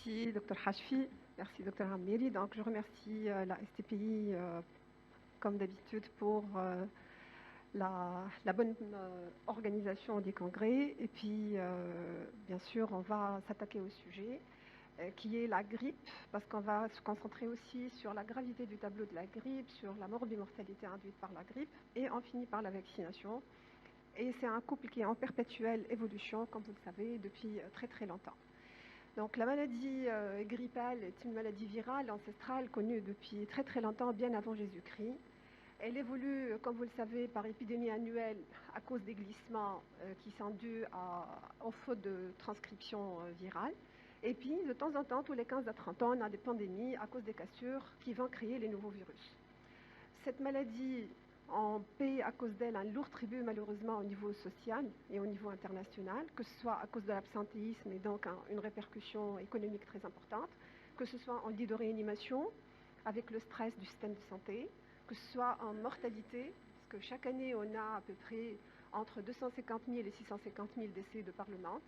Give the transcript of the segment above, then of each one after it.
Merci, Dr Hachfi. Merci, Dr Hamiri. Donc, je remercie la STPI, comme d'habitude, pour la bonne organisation du congrès. Et puis, bien sûr, on va s'attaquer au sujet qui est la grippe, parce qu'on va se concentrer aussi sur la gravité du tableau de la grippe, sur la morbimortalité induite par la grippe, et on finit par la vaccination. Et c'est un couple qui est en perpétuelle évolution, comme vous le savez, depuis très très longtemps. Donc la maladie grippale est une maladie virale ancestrale connue depuis très très longtemps, bien avant Jésus-Christ. Elle évolue, comme vous le savez, par épidémie annuelle à cause des glissements qui sont dus aux fautes de transcription virale. Et puis, de temps en temps, tous les 15 à 30 ans, on a des pandémies à cause des cassures qui vont créer les nouveaux virus. Cette maladie, on paie à cause d'elle un lourd tribut, malheureusement, au niveau social et au niveau international, que ce soit à cause de l'absentéisme et donc une répercussion économique très importante, que ce soit en lit de réanimation, avec le stress du système de santé, que ce soit en mortalité, parce que chaque année, on a à peu près entre 250 000 et 650 000 décès de par le monde,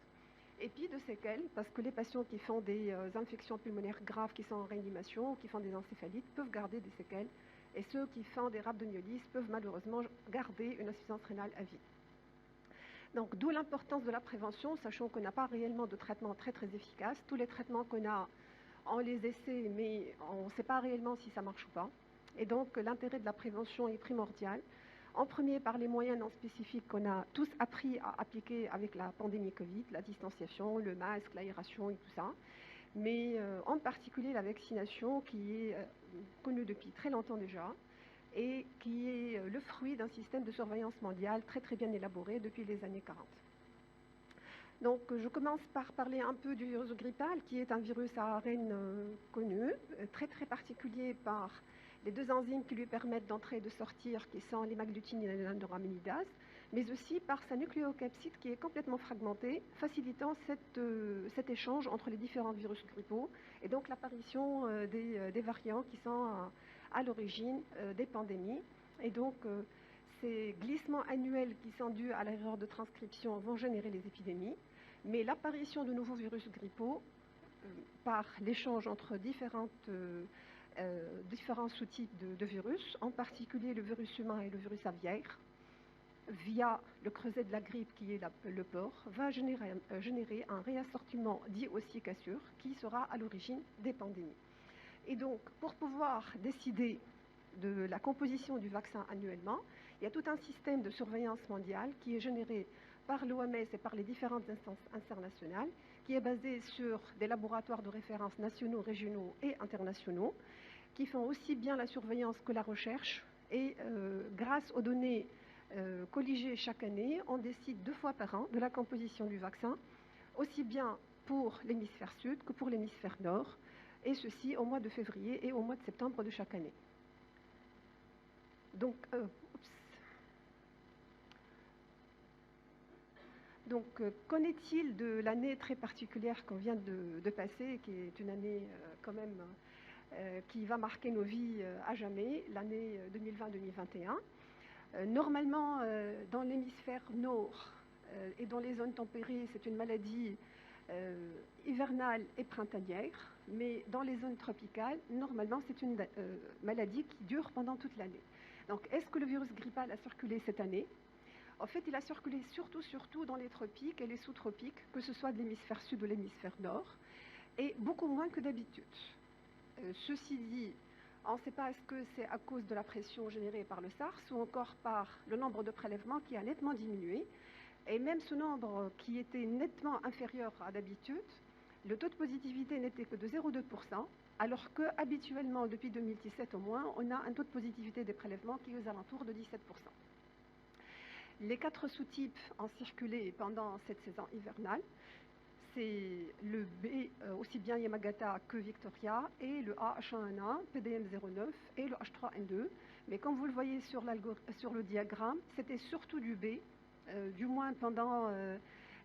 et puis de séquelles, parce que les patients qui font des infections pulmonaires graves, qui sont en réanimation, ou qui font des encéphalites, peuvent garder des séquelles, et ceux qui font des rhabdomyolyses peuvent malheureusement garder une insuffisance rénale à vie. Donc, d'où l'importance de la prévention, sachant qu'on n'a pas réellement de traitement très très efficace. Tous les traitements qu'on a, on les essaie, mais on ne sait pas réellement si ça marche ou pas. Et donc, l'intérêt de la prévention est primordial. En premier, par les moyens non spécifiques qu'on a tous appris à appliquer avec la pandémie Covid, la distanciation, le masque, l'aération et tout ça. Mais en particulier la vaccination qui est connue depuis très longtemps déjà et qui est le fruit d'un système de surveillance mondiale très très bien élaboré depuis les années 40. Donc je commence par parler un peu du virus grippal qui est un virus à ARN connu, très très particulier par les deux enzymes qui lui permettent d'entrer et de sortir, qui sont l'hémagglutinine et l'neuraminidase, mais aussi par sa nucléocapside qui est complètement fragmentée, facilitant cet échange entre les différents virus grippaux et donc l'apparition des variants qui sont à l'origine des pandémies. Et donc ces glissements annuels qui sont dus à l'erreur de transcription vont générer les épidémies, mais l'apparition de nouveaux virus grippaux par l'échange entre différents sous-types de virus, en particulier le virus humain et le virus aviaire, via le creuset de la grippe qui est le porc, va générer un réassortiment dit aussi cassure qui sera à l'origine des pandémies. Et donc, pour pouvoir décider de la composition du vaccin annuellement, il y a tout un système de surveillance mondiale qui est généré par l'OMS et par les différentes instances internationales, qui est basé sur des laboratoires de référence nationaux, régionaux et internationaux, qui font aussi bien la surveillance que la recherche. Et grâce aux données colligées chaque année, on décide 2 fois par an de la composition du vaccin, aussi bien pour l'hémisphère sud que pour l'hémisphère nord, et ceci au mois de février et au mois de septembre de chaque année. Donc, qu'en est-il de l'année très particulière qu'on vient de passer, qui est une année quand même qui va marquer nos vies à jamais, l'année 2020-2021. Normalement, dans l'hémisphère nord et dans les zones tempérées, c'est une maladie hivernale et printanière, mais dans les zones tropicales, normalement, c'est une maladie qui dure pendant toute l'année. Donc, est-ce que le virus grippal a circulé cette année? En fait, il a circulé surtout dans les tropiques et les sous-tropiques, que ce soit de l'hémisphère sud ou de l'hémisphère nord, et beaucoup moins que d'habitude. Ceci dit, on ne sait pas est-ce que c'est à cause de la pression générée par le SARS ou encore par le nombre de prélèvements qui a nettement diminué. Et même ce nombre qui était nettement inférieur à d'habitude, le taux de positivité n'était que de 0,2%, alors que habituellement, depuis 2017 au moins, on a un taux de positivité des prélèvements qui est aux alentours de 17%. Les 4 sous-types ont circulé pendant cette saison hivernale. C'est le B, aussi bien Yamagata que Victoria, et le A H1N1, PDM09 et le H3N2. Mais comme vous le voyez sur le diagramme, c'était surtout du B, du moins pendant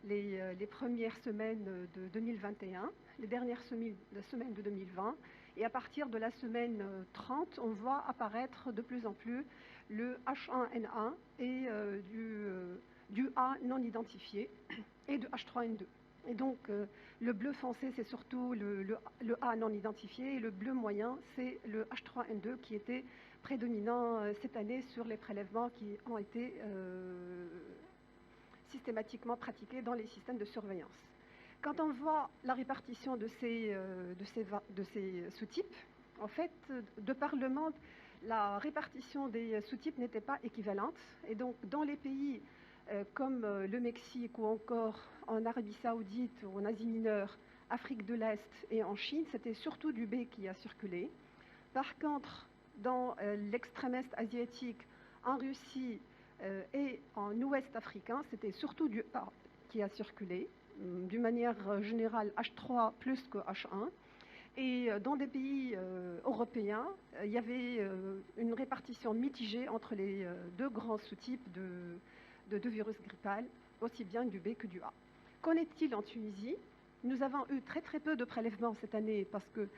les premières semaines de 2021, les dernières semaines de 2020. Et à partir de la semaine 30, on voit apparaître de plus en plus le H1N1 et du A non identifié et du H3N2. Et donc, le bleu foncé, c'est surtout le A non identifié, et le bleu moyen, c'est le H3N2 qui était prédominant cette année sur les prélèvements qui ont été systématiquement pratiqués dans les systèmes de surveillance. Quand on voit la répartition de ces sous-types, en fait, de par le monde, la répartition des sous-types n'était pas équivalente. Et donc, dans les pays comme le Mexique ou encore en Arabie Saoudite ou en Asie mineure, Afrique de l'Est et en Chine, c'était surtout du B qui a circulé. Par contre, dans l'extrême-est asiatique, en Russie et en ouest africain, c'était surtout du A qui a circulé, d'une manière générale H3 plus que H1. Et dans des pays européens, il y avait une répartition mitigée entre les deux grands sous-types de virus grippal, aussi bien du B que du A. Qu'en est-il en Tunisie? Nous avons eu très très peu de prélèvements cette année parce que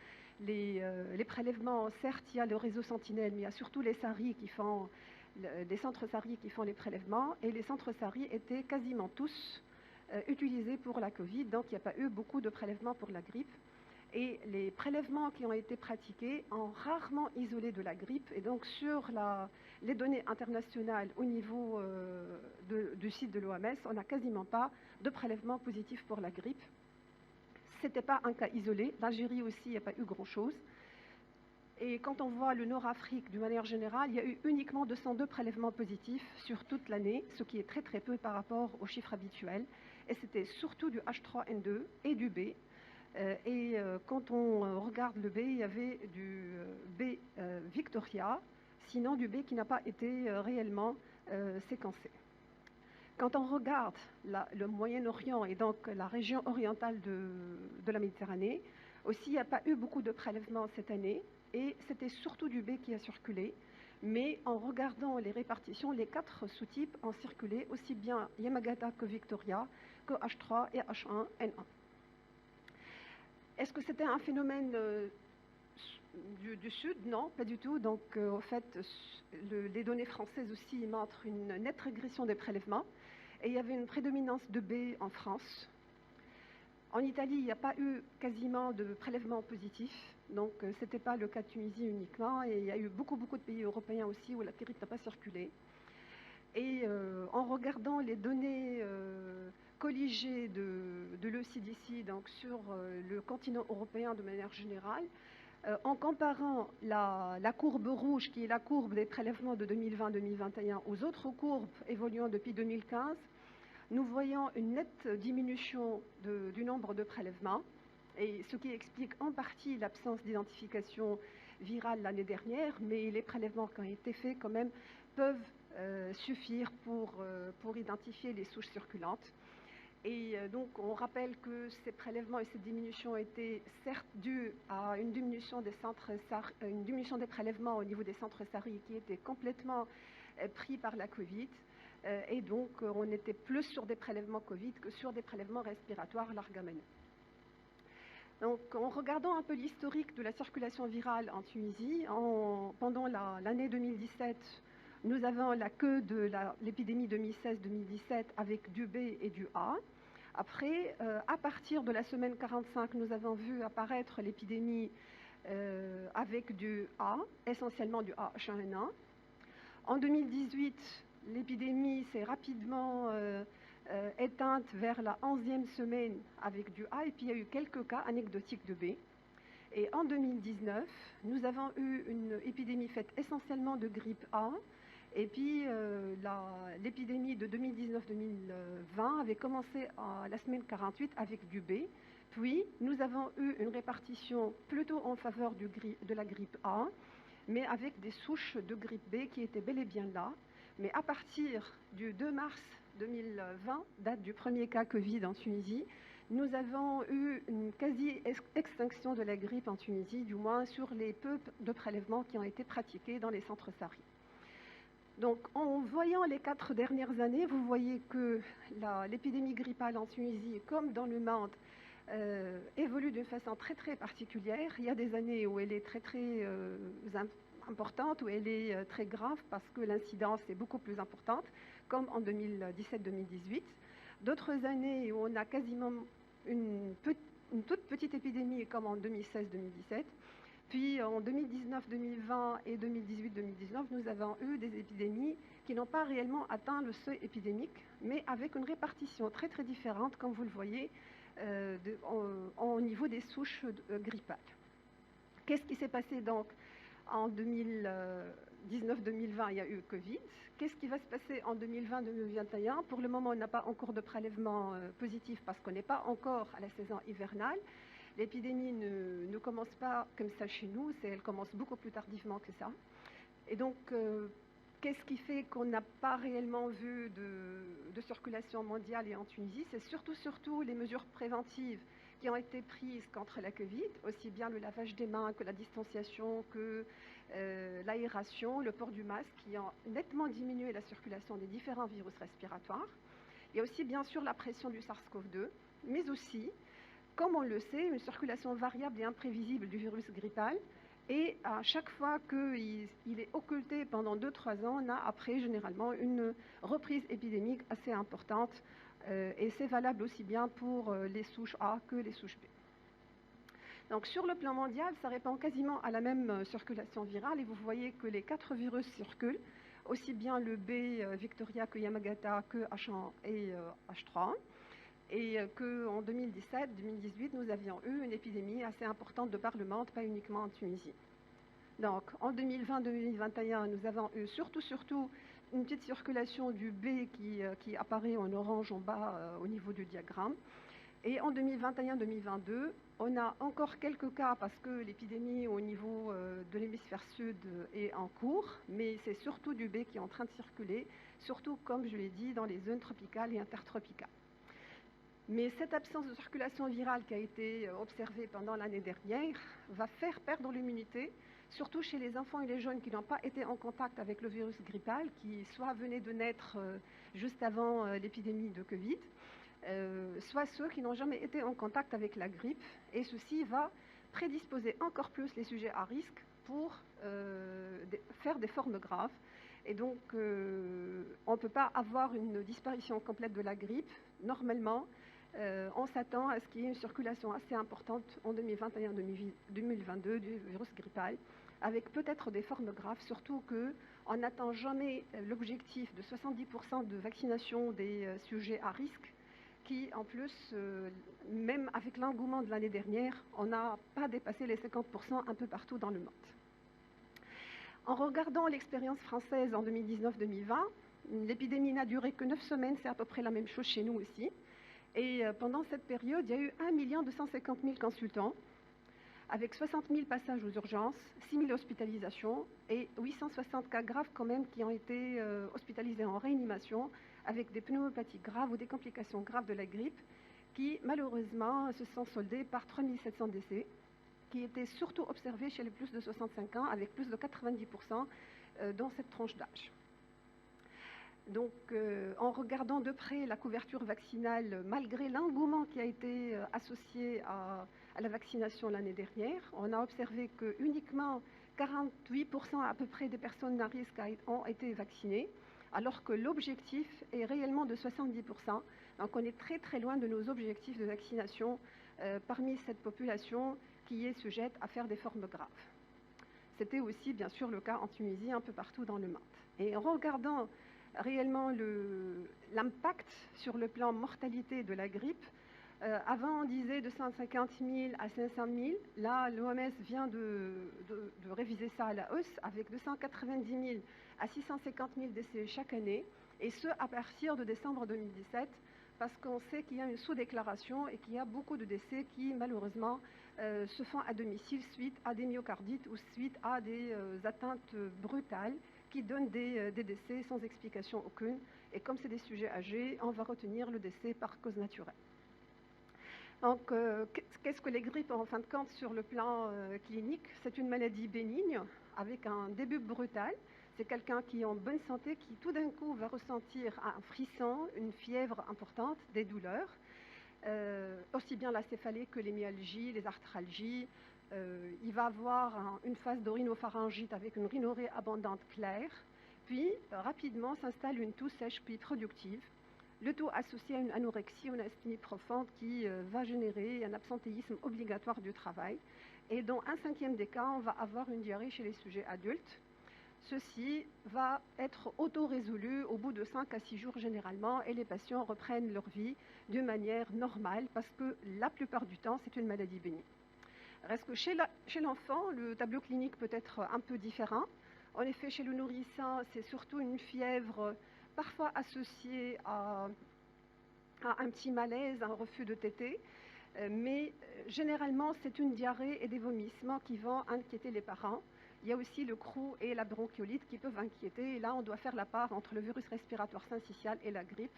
les prélèvements, certes, il y a le réseau Sentinelle, mais il y a surtout les SARI qui font, des centres SARI qui font les prélèvements, et les centres SARI étaient quasiment tous utilisés pour la Covid, donc il n'y a pas eu beaucoup de prélèvements pour la grippe. Et les prélèvements qui ont été pratiqués ont rarement isolé de la grippe. Et donc, sur les données internationales au niveau du site de l'OMS, on n'a quasiment pas de prélèvements positifs pour la grippe. Ce n'était pas un cas isolé. L'Algérie aussi, il n'y a pas eu grand-chose. Et quand on voit le Nord-Afrique, d'une manière générale, il y a eu uniquement 202 prélèvements positifs sur toute l'année, ce qui est très très peu par rapport aux chiffres habituels. Et c'était surtout du H3N2 et du B. Et quand on regarde le B, il y avait du B Victoria, sinon du B qui n'a pas été réellement séquencé. Quand on regarde le Moyen-Orient et donc la région orientale de la Méditerranée, aussi il n'y a pas eu beaucoup de prélèvements cette année, et c'était surtout du B qui a circulé. Mais en regardant les répartitions, les 4 sous-types ont circulé, aussi bien Yamagata que Victoria, que H3 et H1N1. Est-ce que c'était un phénomène du Sud? Non, pas du tout. Donc, en fait, les données françaises aussi montrent une nette régression des prélèvements. Et il y avait une prédominance de B en France. En Italie, il n'y a pas eu quasiment de prélèvements positifs. Donc, ce n'était pas le cas de Tunisie uniquement. Et il y a eu beaucoup de pays européens aussi où la grippe n'a pas circulé. Et en regardant les données colligées de l'ECDC, donc sur le continent européen de manière générale, en comparant la courbe rouge, qui est la courbe des prélèvements de 2020-2021, aux autres courbes évoluant depuis 2015, nous voyons une nette diminution du nombre de prélèvements, et ce qui explique en partie l'absence d'identification virale l'année dernière, mais les prélèvements qui ont été faits quand même peuvent suffire pour identifier les souches circulantes. Et donc, on rappelle que ces prélèvements et ces diminutions étaient certes dues à une diminution des prélèvements au niveau des centres SARI qui étaient complètement pris par la Covid. Et donc, on était plus sur des prélèvements Covid que sur des prélèvements respiratoires largamente. Donc, en regardant un peu l'historique de la circulation virale en Tunisie, pendant l'année 2017, nous avons la queue de l'épidémie 2016-2017 avec du B et du A. Après, à partir de la semaine 45, nous avons vu apparaître l'épidémie avec du A, essentiellement du H1N1. En 2018, l'épidémie s'est rapidement éteinte vers la 11e semaine avec du A, et puis il y a eu quelques cas anecdotiques de B. Et en 2019, nous avons eu une épidémie faite essentiellement de grippe A, et puis l'épidémie de 2019-2020 avait commencé à la semaine 48 avec du B. Puis nous avons eu une répartition plutôt en faveur de la grippe A, mais avec des souches de grippe B qui étaient bel et bien là. Mais à partir du 2 mars 2020, date du premier cas Covid en Tunisie, nous avons eu une quasi-extinction de la grippe en Tunisie, du moins sur les peu de prélèvements qui ont été pratiqués dans les centres SARI. Donc, en voyant les 4 dernières années, vous voyez que l'épidémie grippale en Tunisie, comme dans le monde, évolue d'une façon très très particulière. Il y a des années où elle est très très importante, où elle est très grave parce que l'incidence est beaucoup plus importante, comme en 2017-2018. D'autres années où on a quasiment une toute petite épidémie comme en 2016-2017. Puis en 2019-2020 et 2018-2019, nous avons eu des épidémies qui n'ont pas réellement atteint le seuil épidémique, mais avec une répartition très très différente, comme vous le voyez, au niveau des souches grippales. Qu'est-ce qui s'est passé donc en 2019-2020? Il y a eu Covid. Qu'est-ce qui va se passer en 2020-2021? Pour le moment, on n'a pas encore de prélèvement positif parce qu'on n'est pas encore à la saison hivernale. L'épidémie ne commence pas comme ça chez nous, elle commence beaucoup plus tardivement que ça. Et donc, qu'est-ce qui fait qu'on n'a pas réellement vu de circulation mondiale et en Tunisie? C'est surtout les mesures préventives qui ont été prises contre la Covid, aussi bien le lavage des mains que la distanciation, que l'aération, le port du masque, qui ont nettement diminué la circulation des différents virus respiratoires. Il y a aussi bien sûr la pression du SARS-CoV-2, mais aussi, comme on le sait, une circulation variable et imprévisible du virus grippal. Et à chaque fois qu'il est occulté pendant 2-3 ans, on a après généralement une reprise épidémique assez importante. Et c'est valable aussi bien pour les souches A que les souches B. Donc sur le plan mondial, ça répond quasiment à la même circulation virale. Et vous voyez que les 4 virus circulent, aussi bien le B Victoria que Yamagata que H1 et H3. Et qu'en 2017-2018, nous avions eu une épidémie assez importante de par le monde, pas uniquement en Tunisie. Donc en 2020-2021, nous avons eu surtout une petite circulation du B qui apparaît en orange en bas au niveau du diagramme. Et en 2021-2022, on a encore quelques cas parce que l'épidémie au niveau de l'hémisphère sud est en cours, mais c'est surtout du B qui est en train de circuler, surtout comme je l'ai dit, dans les zones tropicales et intertropicales. Mais cette absence de circulation virale qui a été observée pendant l'année dernière va faire perdre l'immunité, surtout chez les enfants et les jeunes qui n'ont pas été en contact avec le virus grippal, qui soit venaient de naître juste avant l'épidémie de Covid, soit ceux qui n'ont jamais été en contact avec la grippe. Et ceci va prédisposer encore plus les sujets à risque pour faire des formes graves. Et donc, on ne peut pas avoir une disparition complète de la grippe. Normalement, on s'attend à ce qu'il y ait une circulation assez importante en 2021-2022 du virus grippal, avec peut-être des formes graves, surtout qu'on n'atteint jamais l'objectif de 70% de vaccination des sujets à risque, qui en plus, même avec l'engouement de l'année dernière, on n'a pas dépassé les 50% un peu partout dans le monde. En regardant l'expérience française en 2019-2020, l'épidémie n'a duré que 9 semaines, c'est à peu près la même chose chez nous aussi. Et pendant cette période, il y a eu 1 250 000 consultants, avec 60 000 passages aux urgences, 6 000 hospitalisations et 860 cas graves quand même qui ont été hospitalisés en réanimation, avec des pneumopathies graves ou des complications graves de la grippe, qui malheureusement se sont soldées par 3 700 décès, qui étaient surtout observés chez les plus de 65 ans, avec plus de 90% dans cette tranche d'âge. Donc, en regardant de près la couverture vaccinale, malgré l'engouement qui a été associé à la vaccination l'année dernière, on a observé que uniquement 48% à peu près des personnes à risque ont été vaccinées, alors que l'objectif est réellement de 70%. Donc, on est très très loin de nos objectifs de vaccination parmi cette population qui est sujette à faire des formes graves. C'était aussi bien sûr le cas en Tunisie, un peu partout dans le monde. Et en regardant réellement l'impact sur le plan mortalité de la grippe, avant on disait de 150 000 à 500 000, là l'OMS vient de réviser ça à la hausse avec 290 000 à 650 000 décès chaque année, et ce à partir de décembre 2017, parce qu'on sait qu'il y a une sous-déclaration et qu'il y a beaucoup de décès qui malheureusement se font à domicile suite à des myocardites ou suite à des atteintes brutales qui donnent des décès sans explication aucune. Et comme c'est des sujets âgés, on va retenir le décès par cause naturelle. Donc, qu'est-ce que les grippes en fin de compte sur le plan clinique? C'est une maladie bénigne avec un début brutal. C'est quelqu'un qui est en bonne santé, qui tout d'un coup va ressentir un frisson, une fièvre importante, des douleurs, aussi bien la céphalée que les myalgies, les arthralgies. Il va avoir une phase de rhinopharyngite avec une rhinorrhée abondante claire, puis rapidement s'installe une toux sèche puis productive. le tout associé à une anorexie ou une asthénie profonde qui va générer un absentéisme obligatoire du travail. Et dans un cinquième des cas, on va avoir une diarrhée chez les sujets adultes. Ceci va être auto-résolu au bout de 5 à 6 jours généralement et les patients reprennent leur vie de manière normale parce que la plupart du temps, c'est une maladie bénigne. Reste que chez l'enfant, le tableau clinique peut être un peu différent. En effet, chez le nourrisson, c'est surtout une fièvre parfois associée à un petit malaise, un refus de téter, mais généralement, c'est une diarrhée et des vomissements qui vont inquiéter les parents. Il y a aussi le croup et la bronchiolite qui peuvent inquiéter. Et là, on doit faire la part entre le virus respiratoire syncytial et la grippe.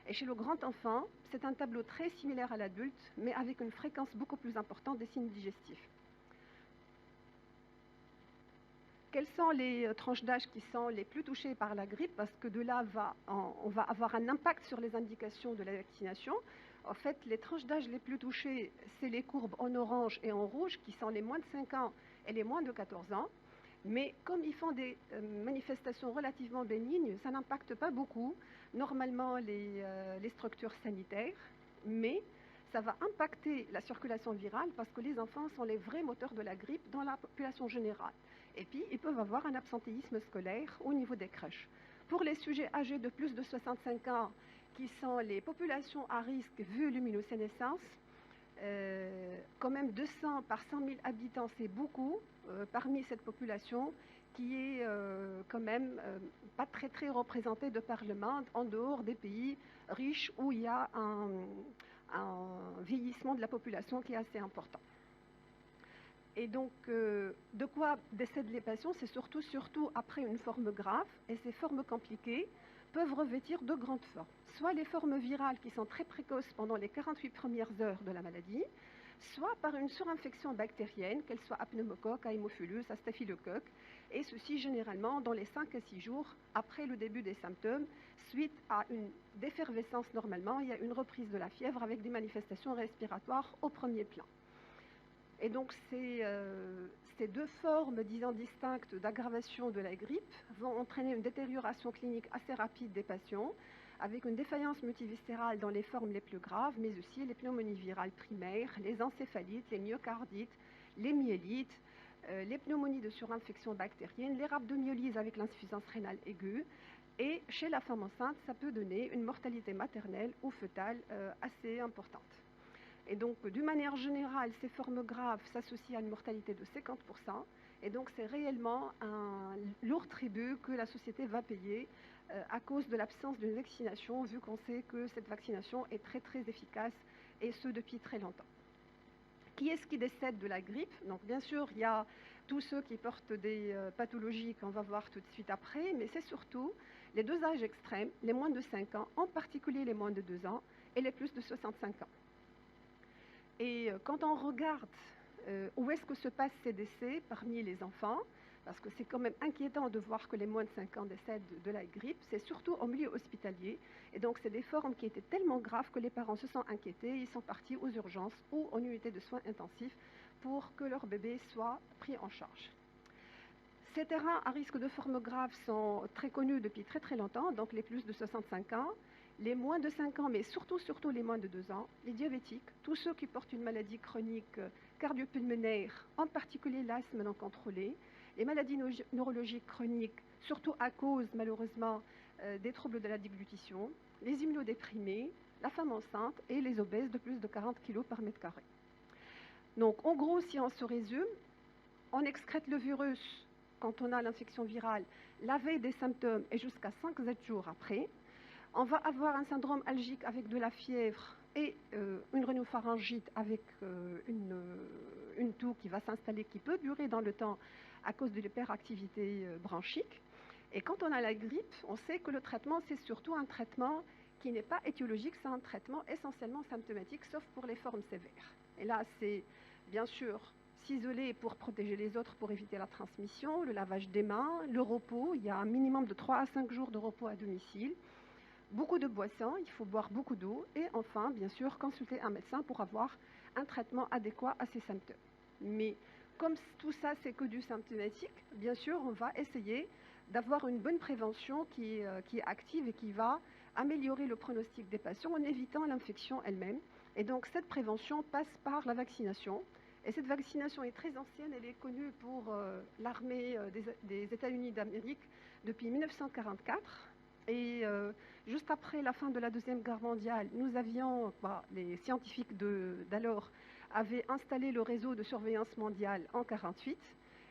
Et chez le grand enfant, c'est un tableau très similaire à l'adulte, mais avec une fréquence beaucoup plus importante des signes digestifs. Quelles sont les tranches d'âge qui sont les plus touchées par la grippe? Parce que de là, on va avoir un impact sur les indications de la vaccination. En fait, les tranches d'âge les plus touchées, c'est les courbes en orange et en rouge, qui sont les moins de 5 ans et les moins de 14 ans. Mais comme ils font des manifestations relativement bénignes, ça n'impacte pas beaucoup, normalement, les structures sanitaires, mais ça va impacter la circulation virale parce que les enfants sont les vrais moteurs de la grippe dans la population générale. Et puis, ils peuvent avoir un absentéisme scolaire au niveau des crèches. Pour les sujets âgés de plus de 65 ans, qui sont les populations à risque vu l'immunosénescence, quand même 200 par 100 000 habitants, c'est beaucoup parmi cette population qui est quand même pas très représentée de par le monde en dehors des pays riches où il y a un vieillissement de la population qui est assez important. Et donc, de quoi décèdent les patients? C'est surtout après une forme grave, et ces formes compliquées peuvent revêtir de grandes formes. Soit les formes virales qui sont très précoces pendant les 48 premières heures de la maladie, soit par une surinfection bactérienne, qu'elle soit à pneumocoque, à hémophilus, à staphylocoque, et ceci généralement dans les 5 à 6 jours après le début des symptômes, suite à une défervescence normalement, il y a une reprise de la fièvre avec des manifestations respiratoires au premier plan. Et donc ces deux formes, disons, distinctes d'aggravation de la grippe vont entraîner une détérioration clinique assez rapide des patients, avec une défaillance multiviscérale dans les formes les plus graves, mais aussi les pneumonies virales primaires, les encéphalites, les myocardites, les myélites, les pneumonies de surinfection bactérienne, les rhabdomyolyses avec l'insuffisance rénale aiguë. Et chez la femme enceinte, ça peut donner une mortalité maternelle ou fœtale assez importante. Et donc, d'une manière générale, ces formes graves s'associent à une mortalité de 50%. Et donc, c'est réellement un lourd tribut que la société va payer à cause de l'absence d'une vaccination, vu qu'on sait que cette vaccination est très efficace, et ce, depuis très longtemps. Qui est-ce qui décède de la grippe? Donc, bien sûr, il y a tous ceux qui portent des pathologies qu'on va voir tout de suite après, mais c'est surtout les deux âges extrêmes, les moins de 5 ans, en particulier les moins de 2 ans, et les plus de 65 ans. Et quand on regarde où est-ce que se passent ces décès parmi les enfants, parce que c'est quand même inquiétant de voir que les moins de 5 ans décèdent de la grippe, c'est surtout au milieu hospitalier. Et donc, c'est des formes qui étaient tellement graves que les parents se sont inquiétés. Ils sont partis aux urgences ou en unité de soins intensifs pour que leur bébé soit pris en charge. Ces terrains à risque de formes graves sont très connus depuis très longtemps, donc les plus de 65 ans, les moins de 5 ans, mais surtout les moins de 2 ans, les diabétiques, tous ceux qui portent une maladie chronique cardiopulmonaire, en particulier l'asthme non contrôlé, les maladies neurologiques chroniques, surtout à cause malheureusement des troubles de la déglutition, les immunodéprimés, la femme enceinte et les obèses de plus de 40 kg par mètre carré. Donc en gros, si on se résume, on excrète le virus quand on a l'infection virale la veille des symptômes et jusqu'à 5-7 jours après. On va avoir un syndrome algique avec de la fièvre et une rhinopharyngite avec une toux qui va s'installer, qui peut durer dans le temps à cause de l'hyperactivité bronchique. Et quand on a la grippe, on sait que le traitement, c'est surtout un traitement qui n'est pas étiologique, c'est un traitement essentiellement symptomatique, sauf pour les formes sévères. Et là, c'est bien sûr s'isoler pour protéger les autres, pour éviter la transmission, le lavage des mains, le repos. Il y a un minimum de 3 à 5 jours de repos à domicile. Beaucoup de boissons, il faut boire beaucoup d'eau et enfin, bien sûr, consulter un médecin pour avoir un traitement adéquat à ces symptômes. Mais comme tout ça, c'est que du symptomatique, bien sûr, on va essayer d'avoir une bonne prévention qui est active et qui va améliorer le pronostic des patients en évitant l'infection elle-même. Et donc cette prévention passe par la vaccination. Et cette vaccination est très ancienne, elle est connue pour l'armée des États-Unis d'Amérique depuis 1944. Et juste après la fin de la Deuxième Guerre mondiale, les scientifiques d'alors avaient installé le réseau de surveillance mondiale en 1948.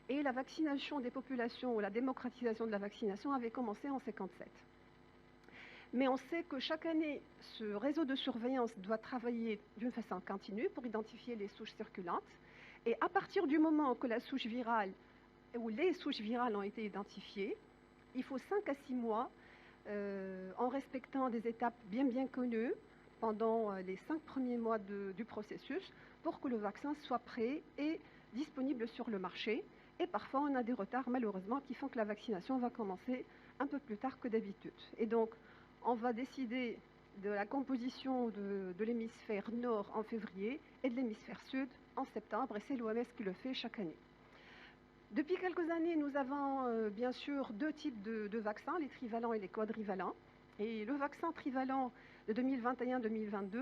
Et la vaccination des populations, ou la démocratisation de la vaccination avait commencé en 1957. Mais on sait que chaque année, ce réseau de surveillance doit travailler d'une façon continue pour identifier les souches circulantes. Et à partir du moment que la souche virale, ou les souches virales ont été identifiées, il faut 5 à 6 mois, en respectant des étapes bien connues pendant les 5 premiers mois du processus, pour que le vaccin soit prêt et disponible sur le marché. Et parfois, on a des retards, malheureusement, qui font que la vaccination va commencer un peu plus tard que d'habitude. Et donc, on va décider de la composition de l'hémisphère nord en février et de l'hémisphère sud en septembre, et c'est l'OMS qui le fait chaque année. Depuis quelques années, nous avons bien sûr 2 types de vaccins, les trivalents et les quadrivalents. Et le vaccin trivalent de 2021-2022,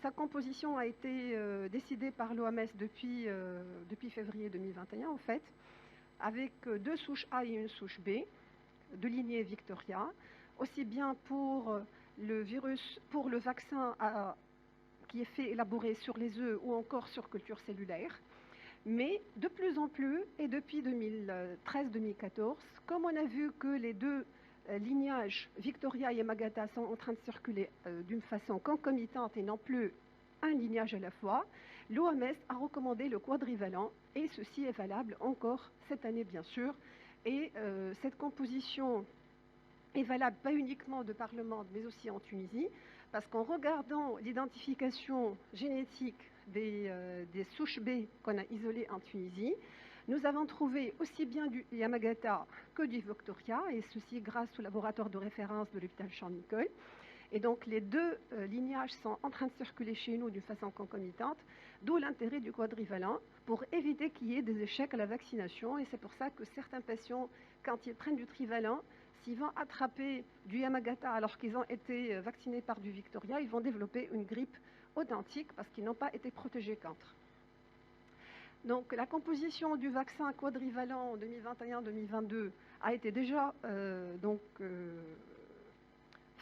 sa composition a été décidée par l'OMS depuis février 2021, en fait, avec 2 souches A et une souche B, de lignée Victoria, aussi bien pour le vaccin qui est fait élaboré sur les œufs ou encore sur culture cellulaire. Mais de plus en plus, et depuis 2013-2014, comme on a vu que les 2 lignages Victoria et Yamagata sont en train de circuler d'une façon concomitante et non plus un lignage à la fois, l'OMS a recommandé le quadrivalent, et ceci est valable encore cette année bien sûr. Et cette composition est valable pas uniquement de par le monde, mais aussi en Tunisie, parce qu'en regardant l'identification génétique des souches B qu'on a isolées en Tunisie, nous avons trouvé aussi bien du Yamagata que du Victoria, et ceci grâce au laboratoire de référence de l'hôpital Charles-Nicolle. Et donc les 2 lignages sont en train de circuler chez nous d'une façon concomitante, d'où l'intérêt du quadrivalent pour éviter qu'il y ait des échecs à la vaccination. Et c'est pour ça que certains patients, quand ils prennent du trivalent, s'ils vont attraper du Yamagata alors qu'ils ont été vaccinés par du Victoria, ils vont développer une grippe authentique parce qu'ils n'ont pas été protégés contre. Donc la composition du vaccin quadrivalent en 2021-2022 a été déjà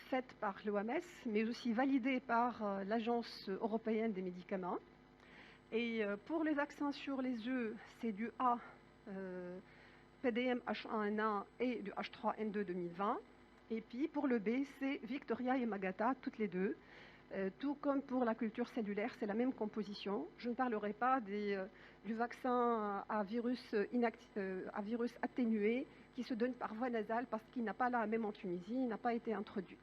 faite par l'OMS, mais aussi validée par l'Agence européenne des médicaments. Et pour les vaccins sur les œufs, c'est du A, PDM H1N1 et du H3N2 2020. Et puis pour le B, c'est Victoria et Yamagata, toutes les 2. Tout comme pour la culture cellulaire, c'est la même composition. Je ne parlerai pas du vaccin à virus atténué qui se donne par voie nasale parce qu'il n'a pas là, même en Tunisie, il n'a pas été introduit.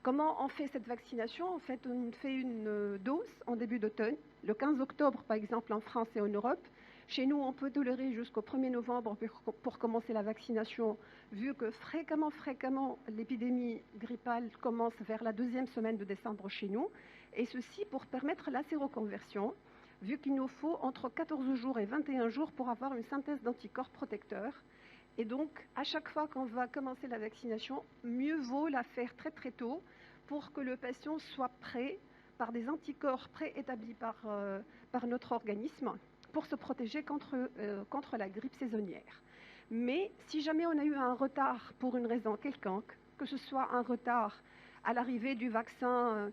Comment on fait cette vaccination? En fait, on fait une dose en début d'automne, le 15 octobre par exemple en France et en Europe. Chez nous, on peut tolérer jusqu'au 1er novembre pour commencer la vaccination, vu que fréquemment, l'épidémie grippale commence vers la 2e semaine de décembre chez nous, et ceci pour permettre la séroconversion, vu qu'il nous faut entre 14 jours et 21 jours pour avoir une synthèse d'anticorps protecteurs. Et donc, à chaque fois qu'on va commencer la vaccination, mieux vaut la faire très tôt pour que le patient soit prêt par des anticorps préétablis par notre organisme pour se protéger contre la grippe saisonnière. Mais si jamais on a eu un retard pour une raison quelconque, que ce soit un retard à l'arrivée du vaccin,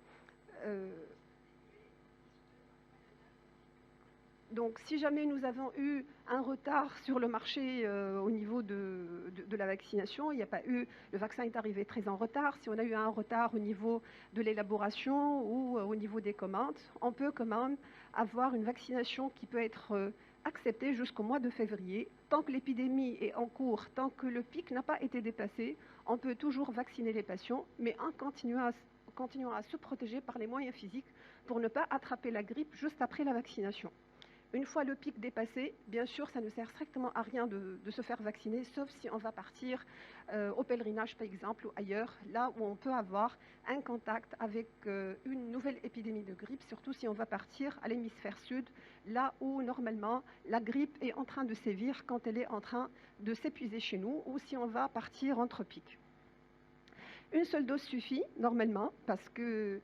donc si jamais nous avons eu un retard sur le marché au niveau de la vaccination, il n'y a pas eu, le vaccin est arrivé très en retard, si on a eu un retard au niveau de l'élaboration ou au niveau des commandes, on peut quand même avoir une vaccination qui peut être acceptée jusqu'au mois de février. Tant que l'épidémie est en cours, tant que le pic n'a pas été dépassé, on peut toujours vacciner les patients, mais en continuant à se protéger par les moyens physiques pour ne pas attraper la grippe juste après la vaccination. Une fois le pic dépassé, bien sûr, ça ne sert strictement à rien de se faire vacciner, sauf si on va partir au pèlerinage, par exemple, ou ailleurs, là où on peut avoir un contact avec une nouvelle épidémie de grippe, surtout si on va partir à l'hémisphère sud, là où, normalement, la grippe est en train de sévir quand elle est en train de s'épuiser chez nous, ou si on va partir entre pics. Une seule dose suffit, normalement, parce que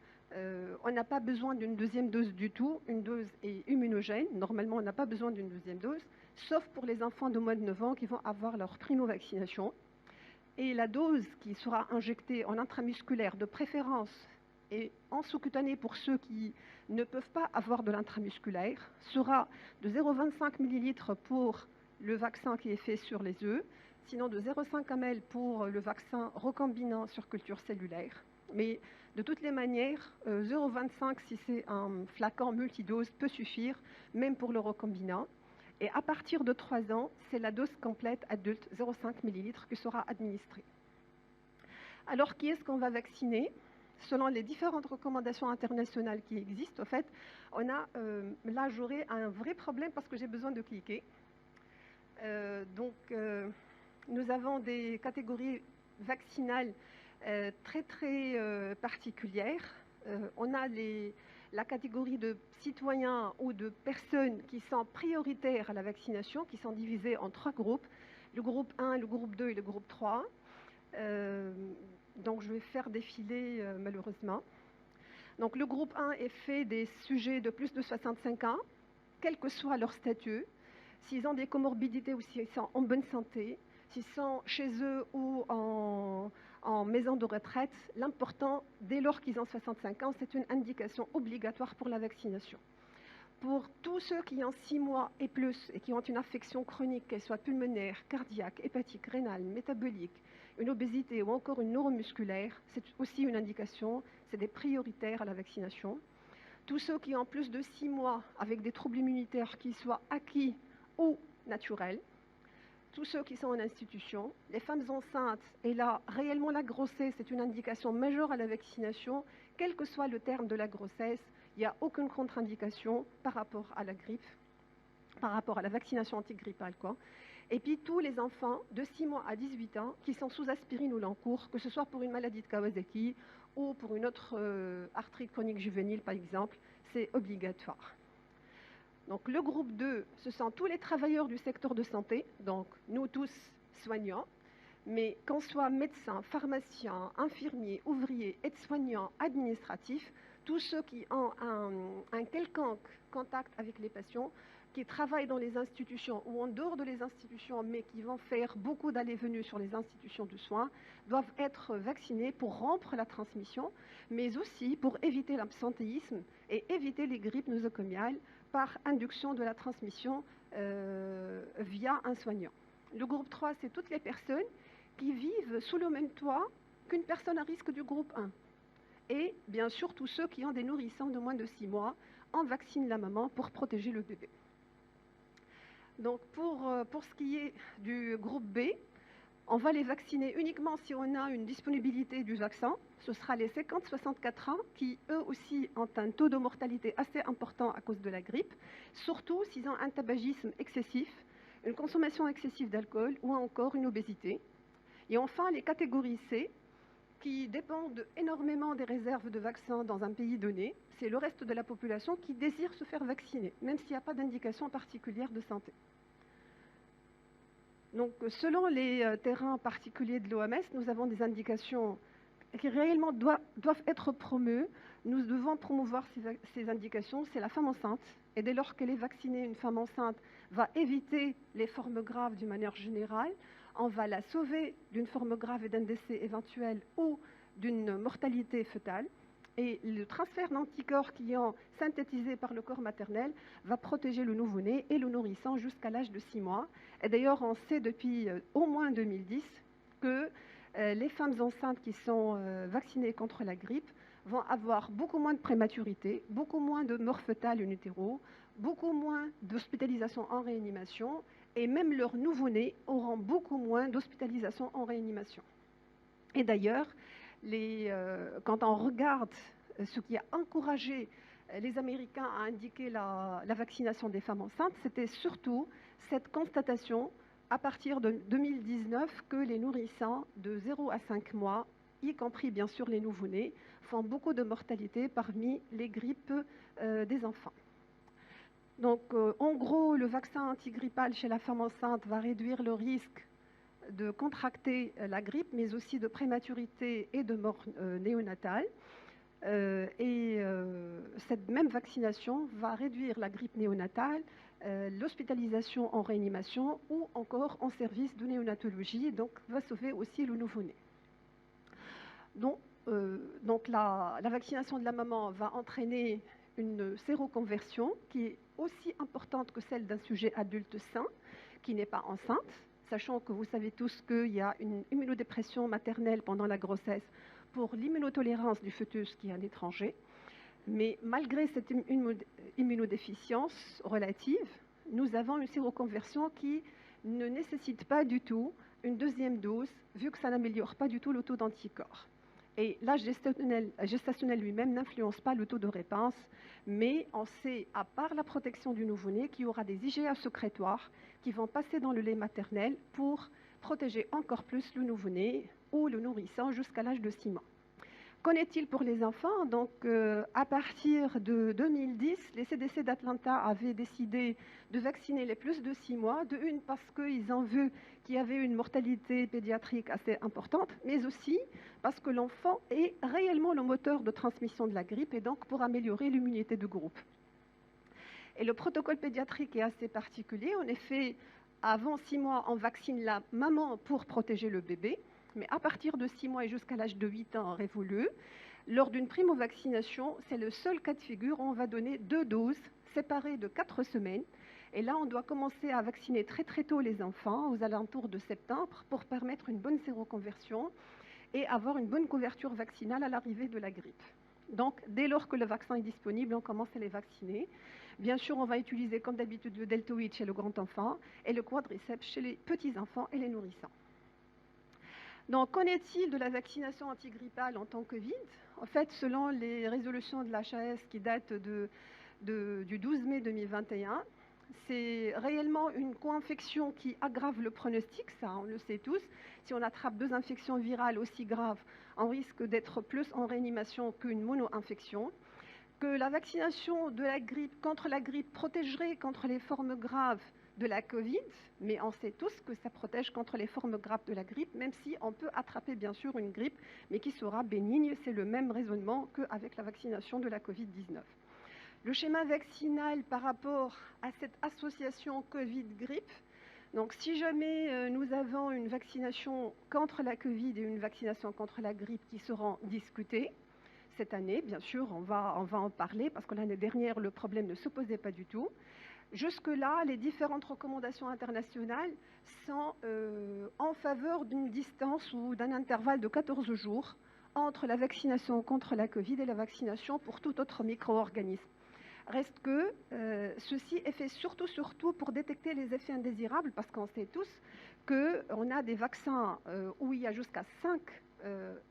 on n'a pas besoin d'une deuxième dose du tout. Une dose est immunogène. Normalement, on n'a pas besoin d'une deuxième dose, sauf pour les enfants de moins de 9 ans qui vont avoir leur primo-vaccination. Et la dose qui sera injectée en intramusculaire de préférence et en sous-cutané pour ceux qui ne peuvent pas avoir de l'intramusculaire sera de 0,25 ml pour le vaccin qui est fait sur les œufs, sinon de 0,5 ml pour le vaccin recombinant sur culture cellulaire. Mais de toutes les manières, 0,25 si c'est un flacon multidose peut suffire, même pour le recombinant. Et à partir de 3 ans, c'est la dose complète adulte, 0,5 ml, qui sera administrée. Alors, qui est-ce qu'on va vacciner? Selon les différentes recommandations internationales qui existent, en fait, on a, là j'aurai un vrai problème parce que j'ai besoin de cliquer. Nous avons des catégories vaccinales très particulières. On a la catégorie de citoyens ou de personnes qui sont prioritaires à la vaccination, qui sont divisées en 3 groupes, le groupe 1, le groupe 2 et le groupe 3. Donc je vais faire défiler malheureusement. Donc le groupe 1 est fait des sujets de plus de 65 ans, quel que soit leur statut, s'ils ont des comorbidités ou s'ils sont en bonne santé, s'ils sont chez eux ou en maison de retraite. L'important, dès lors qu'ils ont 65 ans, c'est une indication obligatoire pour la vaccination. Pour tous ceux qui ont 6 mois et plus et qui ont une affection chronique, qu'elle soit pulmonaire, cardiaque, hépatique, rénale, métabolique, une obésité ou encore une neuromusculaire, c'est aussi une indication, c'est des prioritaires à la vaccination. Tous ceux qui ont plus de 6 mois avec des troubles immunitaires qui soient acquis ou naturels, tous ceux qui sont en institution, les femmes enceintes, et là, réellement la grossesse est une indication majeure à la vaccination, quel que soit le terme de la grossesse, il n'y a aucune contre-indication par rapport à la grippe, par rapport à la vaccination antigrippale, quoi. Et puis tous les enfants de 6 mois à 18 ans qui sont sous aspirine ou l'encours, que ce soit pour une maladie de Kawasaki ou pour une autre arthrite chronique juvénile, par exemple, c'est obligatoire. Donc le groupe 2, ce sont tous les travailleurs du secteur de santé, donc nous tous soignants, mais qu'on soit médecins, pharmaciens, infirmiers, ouvriers, aides-soignants, administratifs, tous ceux qui ont un quelconque contact avec les patients, qui travaillent dans les institutions ou en dehors de les institutions, mais qui vont faire beaucoup d'allées-venues sur les institutions de soins, doivent être vaccinés pour rompre la transmission, mais aussi pour éviter l'absentéisme et éviter les grippes nosocomiales par induction de la transmission via un soignant. Le groupe 3, c'est toutes les personnes qui vivent sous le même toit qu'une personne à risque du groupe 1. Et bien sûr, tous ceux qui ont des nourrissons de moins de 6 mois, on vaccine la maman pour protéger le bébé. Donc pour ce qui est du groupe B, on va les vacciner uniquement si on a une disponibilité du vaccin. Ce sera les 50-64 ans qui, eux aussi, ont un taux de mortalité assez important à cause de la grippe, surtout s'ils ont un tabagisme excessif, une consommation excessive d'alcool ou encore une obésité. Et enfin, les catégories C, qui dépendent énormément des réserves de vaccins dans un pays donné. C'est le reste de la population qui désire se faire vacciner, même s'il n'y a pas d'indication particulière de santé. Donc, selon les terrains particuliers de l'OMS, nous avons des indications qui réellement doivent être promues. Nous devons promouvoir ces indications. C'est la femme enceinte. Et dès lors qu'elle est vaccinée, une femme enceinte va éviter les formes graves d'une manière générale. On va la sauver d'une forme grave et d'un décès éventuel ou d'une mortalité fœtale. Et le transfert d'anticorps qui sont synthétisés par le corps maternel va protéger le nouveau-né et le nourrisson jusqu'à l'âge de 6 mois. Et d'ailleurs, on sait depuis au moins 2010 que les femmes enceintes qui sont vaccinées contre la grippe vont avoir beaucoup moins de prématurité, beaucoup moins de mort fœtale in utero, beaucoup moins d'hospitalisation en réanimation, et même leurs nouveau-nés auront beaucoup moins d'hospitalisation en réanimation. Et d'ailleurs, quand on regarde ce qui a encouragé les Américains à indiquer la vaccination des femmes enceintes, c'était surtout cette constatation à partir de 2019 que les nourrissons de 0 à 5 mois, y compris bien sûr les nouveau-nés, font beaucoup de mortalité parmi les grippes des enfants. Donc en gros, le vaccin antigrippal chez la femme enceinte va réduire le risque de contracter la grippe, mais aussi de prématurité et de mort néonatale. Cette même vaccination va réduire la grippe néonatale, l'hospitalisation en réanimation ou encore en service de néonatologie, donc va sauver aussi le nouveau-né. Donc la vaccination de la maman va entraîner une séroconversion qui est aussi importante que celle d'un sujet adulte sain qui n'est pas enceinte, sachant que vous savez tous qu'il y a une immunodépression maternelle pendant la grossesse pour l'immunotolérance du fœtus qui est un étranger. Mais malgré cette immunodéficience relative, nous avons une séroconversion qui ne nécessite pas du tout une deuxième dose, vu que ça n'améliore pas du tout le taux d'anticorps. Et l'âge gestationnel lui-même n'influence pas le taux de réponse, mais on sait, à part la protection du nouveau-né, qu'il y aura des IgA sécrétoires qui vont passer dans le lait maternel pour protéger encore plus le nouveau-né ou le nourrisson jusqu'à l'âge de 6 mois. Qu'en est-il pour les enfants? Donc, à partir de 2010, les CDC d'Atlanta avaient décidé de vacciner les plus de 6 mois, de une parce qu'ils ont vu qu'il y avait une mortalité pédiatrique assez importante, mais aussi parce que l'enfant est réellement le moteur de transmission de la grippe et donc pour améliorer l'immunité de groupe. Et le protocole pédiatrique est assez particulier. En effet, avant 6 mois, on vaccine la maman pour protéger le bébé. Mais à partir de 6 mois et jusqu'à l'âge de 8 ans révolu, lors d'une primo-vaccination, c'est le seul cas de figure où on va donner 2 doses séparées de 4 semaines. Et là, on doit commencer à vacciner très très tôt les enfants, aux alentours de septembre, pour permettre une bonne séroconversion et avoir une bonne couverture vaccinale à l'arrivée de la grippe. Donc, dès lors que le vaccin est disponible, on commence à les vacciner. Bien sûr, on va utiliser comme d'habitude le deltoïde chez le grand enfant et le quadriceps chez les petits-enfants et les nourrissons. Donc, qu'en est-il de la vaccination antigrippale en temps Covid? En fait, selon les résolutions de l'HAS qui datent du 12 mai 2021, c'est réellement une co-infection qui aggrave le pronostic, ça on le sait tous. Si on attrape 2 infections virales aussi graves, on risque d'être plus en réanimation qu'une mono-infection. Que la vaccination de la grippe contre la grippe protégerait contre les formes graves de la Covid, mais on sait tous que ça protège contre les formes graves de la grippe, même si on peut attraper bien sûr une grippe, mais qui sera bénigne. C'est le même raisonnement qu'avec la vaccination de la Covid-19. Le schéma vaccinal par rapport à cette association Covid-grippe, donc si jamais nous avons une vaccination contre la Covid et une vaccination contre la grippe qui seront discutées, cette année, bien sûr, on va en parler parce que l'année dernière, le problème ne se posait pas du tout. Jusque-là, les différentes recommandations internationales sont en faveur d'une distance ou d'un intervalle de 14 jours entre la vaccination contre la Covid et la vaccination pour tout autre micro-organisme. Reste que ceci est fait surtout pour détecter les effets indésirables parce qu'on sait tous qu'on a des vaccins où il y a jusqu'à 5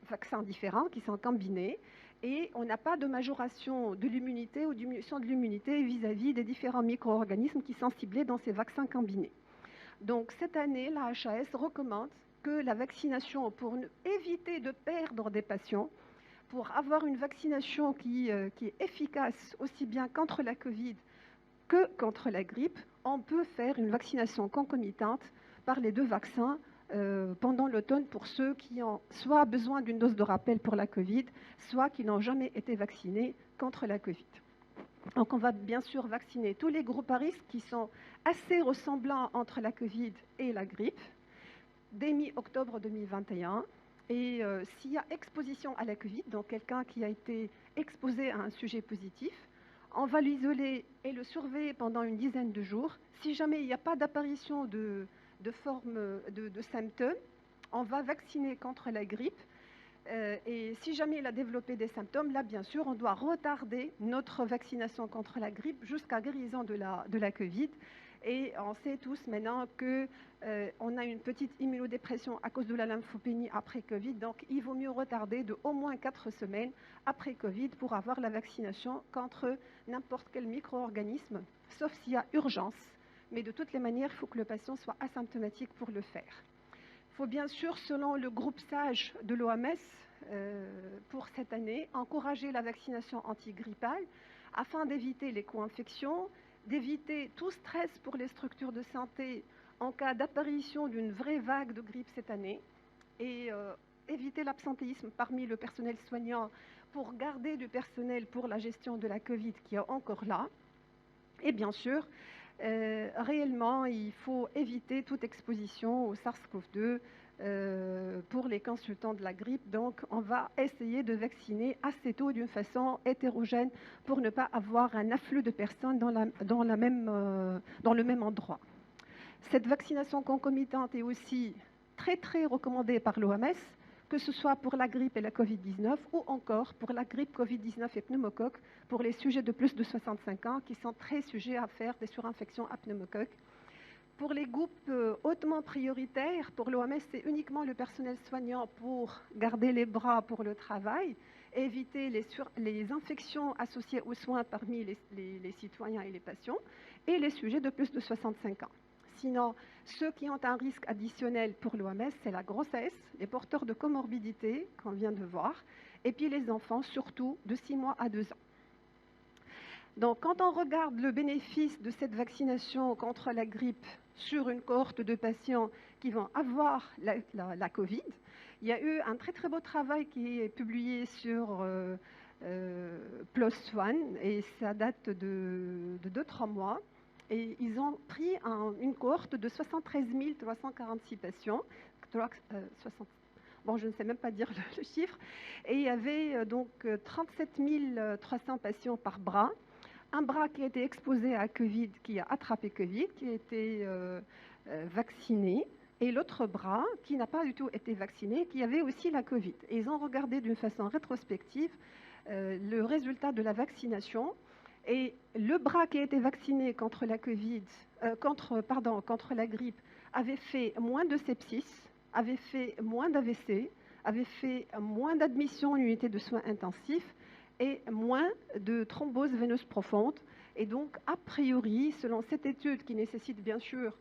vaccins différents qui sont combinés et on n'a pas de majoration de l'immunité ou diminution de l'immunité vis-à-vis des différents micro-organismes qui sont ciblés dans ces vaccins combinés. Donc cette année, la HAS recommande que la vaccination, pour éviter de perdre des patients, pour avoir une vaccination qui est efficace aussi bien contre la Covid que contre la grippe, on peut faire une vaccination concomitante par les 2 vaccins pendant l'automne pour ceux qui ont soit besoin d'une dose de rappel pour la Covid, soit qui n'ont jamais été vaccinés contre la Covid. Donc on va bien sûr vacciner tous les groupes à risque qui sont assez ressemblants entre la Covid et la grippe dès mi-octobre 2021. Et s'il y a exposition à la Covid, donc quelqu'un qui a été exposé à un sujet positif, on va l'isoler et le surveiller pendant une dizaine de jours. Si jamais il n'y a pas d'apparition de symptômes, on va vacciner contre la grippe. Et si jamais il a développé des symptômes, là, bien sûr, on doit retarder notre vaccination contre la grippe jusqu'à guérison de la Covid. Et on sait tous maintenant qu'on a une petite immunodépression à cause de la lymphopénie après Covid. Donc, il vaut mieux retarder de au moins 4 semaines après Covid pour avoir la vaccination contre n'importe quel micro-organisme, sauf s'il y a urgence. Mais de toutes les manières, il faut que le patient soit asymptomatique pour le faire. Il faut bien sûr, selon le groupe SAGE de l'OMS, pour cette année, encourager la vaccination antigrippale afin d'éviter les co-infections, d'éviter tout stress pour les structures de santé en cas d'apparition d'une vraie vague de grippe cette année et éviter l'absentéisme parmi le personnel soignant pour garder du personnel pour la gestion de la Covid qui est encore là. Et bien sûr, réellement, il faut éviter toute exposition au SARS-CoV-2 pour les consultants de la grippe. Donc, on va essayer de vacciner assez tôt d'une façon hétérogène pour ne pas avoir un afflux de personnes dans le même endroit. Cette vaccination concomitante est aussi très recommandée par l'OMS, que ce soit pour la grippe et la Covid-19 ou encore pour la grippe Covid-19 et pneumocoque pour les sujets de plus de 65 ans qui sont très sujets à faire des surinfections à pneumocoque. Pour les groupes hautement prioritaires, pour l'OMS, c'est uniquement le personnel soignant pour garder les bras pour le travail, éviter les infections associées aux soins parmi les citoyens et les patients, et les sujets de plus de 65 ans. Sinon, ceux qui ont un risque additionnel pour l'OMS, c'est la grossesse, les porteurs de comorbidité qu'on vient de voir, et puis les enfants, surtout de 6 mois à 2 ans. Donc, quand on regarde le bénéfice de cette vaccination contre la grippe sur une cohorte de patients qui vont avoir la Covid, il y a eu un très beau travail qui est publié sur PLOS ONE, et ça date de 2-3 mois. Et ils ont pris une cohorte de 73 346 patients, bon, je ne sais même pas dire le chiffre, et il y avait donc 37 300 patients par bras. Un bras qui a été exposé à Covid, qui a attrapé Covid, qui a été vacciné, et l'autre bras qui n'a pas du tout été vacciné, qui avait aussi la Covid. Et ils ont regardé d'une façon rétrospective le résultat de la vaccination. Et le bras qui a été vacciné contre la contre la grippe avait fait moins de sepsis, avait fait moins d'AVC, avait fait moins d'admissions en unité de soins intensifs et moins de thrombose veineuse profonde. Et donc, a priori, selon cette étude qui nécessite bien sûr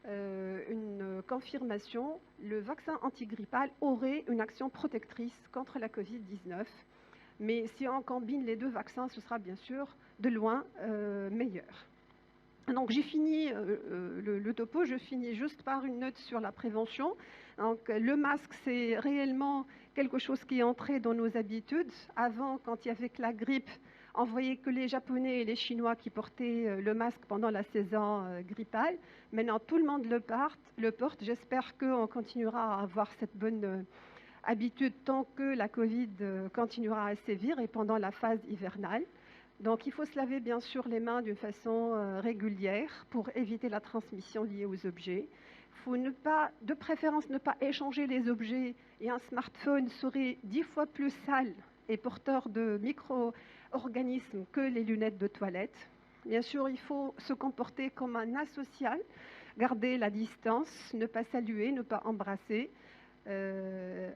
une confirmation, le vaccin antigrippal aurait une action protectrice contre la Covid-19. Mais si on combine les deux vaccins, ce sera bien sûr de loin meilleur. Donc j'ai fini le topo, je finis juste par une note sur la prévention. Donc le masque, c'est réellement quelque chose qui est entré dans nos habitudes. Avant, quand il y avait que la grippe, on voyait que les Japonais et les Chinois qui portaient le masque pendant la saison grippale. Maintenant, tout le monde le porte. J'espère qu'on continuera à avoir cette bonne habitude tant que la Covid continuera à sévir et pendant la phase hivernale. Donc il faut se laver bien sûr les mains d'une façon régulière pour éviter la transmission liée aux objets. Il faut de préférence ne pas échanger les objets, et un smartphone serait 10 fois plus sale et porteur de micro-organismes que les lunettes de toilette. Bien sûr, il faut se comporter comme un asocial, garder la distance, ne pas saluer, ne pas embrasser,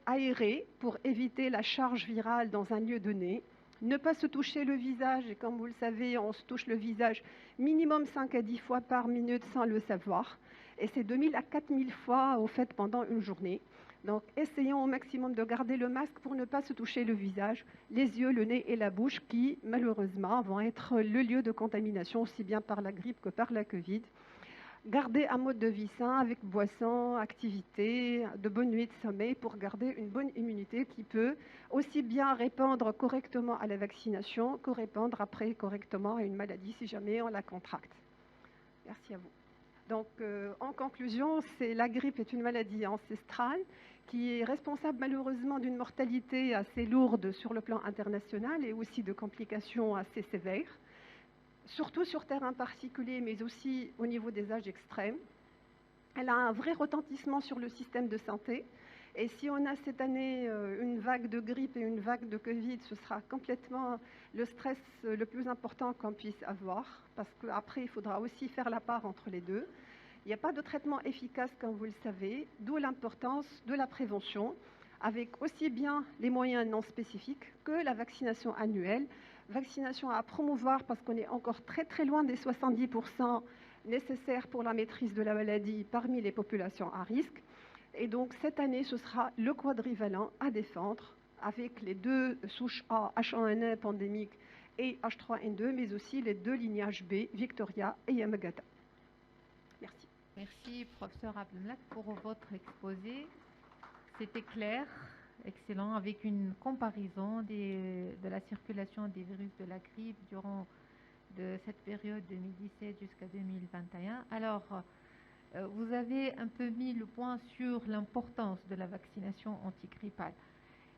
aérer pour éviter la charge virale dans un lieu donné. Ne pas se toucher le visage, et comme vous le savez, on se touche le visage minimum 5 à 10 fois par minute sans le savoir. Et c'est 2000 à 4000 fois au fait pendant une journée. Donc essayons au maximum de garder le masque pour ne pas se toucher le visage, les yeux, le nez et la bouche qui, malheureusement, vont être le lieu de contamination aussi bien par la grippe que par la Covid. Garder un mode de vie sain avec boisson, activité, de bonnes nuits de sommeil pour garder une bonne immunité qui peut aussi bien répondre correctement à la vaccination que répondre après correctement à une maladie si jamais on la contracte. Merci à vous. Donc, en conclusion, la grippe est une maladie ancestrale qui est responsable malheureusement d'une mortalité assez lourde sur le plan international et aussi de complications assez sévères, surtout sur terrain particulier, mais aussi au niveau des âges extrêmes. Elle a un vrai retentissement sur le système de santé. Et si on a cette année une vague de grippe et une vague de Covid, ce sera complètement le stress le plus important qu'on puisse avoir, parce qu'après, il faudra aussi faire la part entre les deux. Il n'y a pas de traitement efficace, comme vous le savez, d'où l'importance de la prévention, avec aussi bien les moyens non spécifiques que la vaccination annuelle. Vaccination à promouvoir parce qu'on est encore très loin des 70% nécessaires pour la maîtrise de la maladie parmi les populations à risque. Et donc cette année, ce sera le quadrivalent à défendre avec les deux souches A, H1N1 pandémique et H3N2, mais aussi les deux lignages B, Victoria et Yamagata. Merci. Merci, professeur Abdelmalek, pour votre exposé. C'était clair, excellent, avec une comparaison de la circulation des virus de la grippe durant cette période 2017 jusqu'à 2021. Alors, vous avez un peu mis le point sur l'importance de la vaccination antigrippale.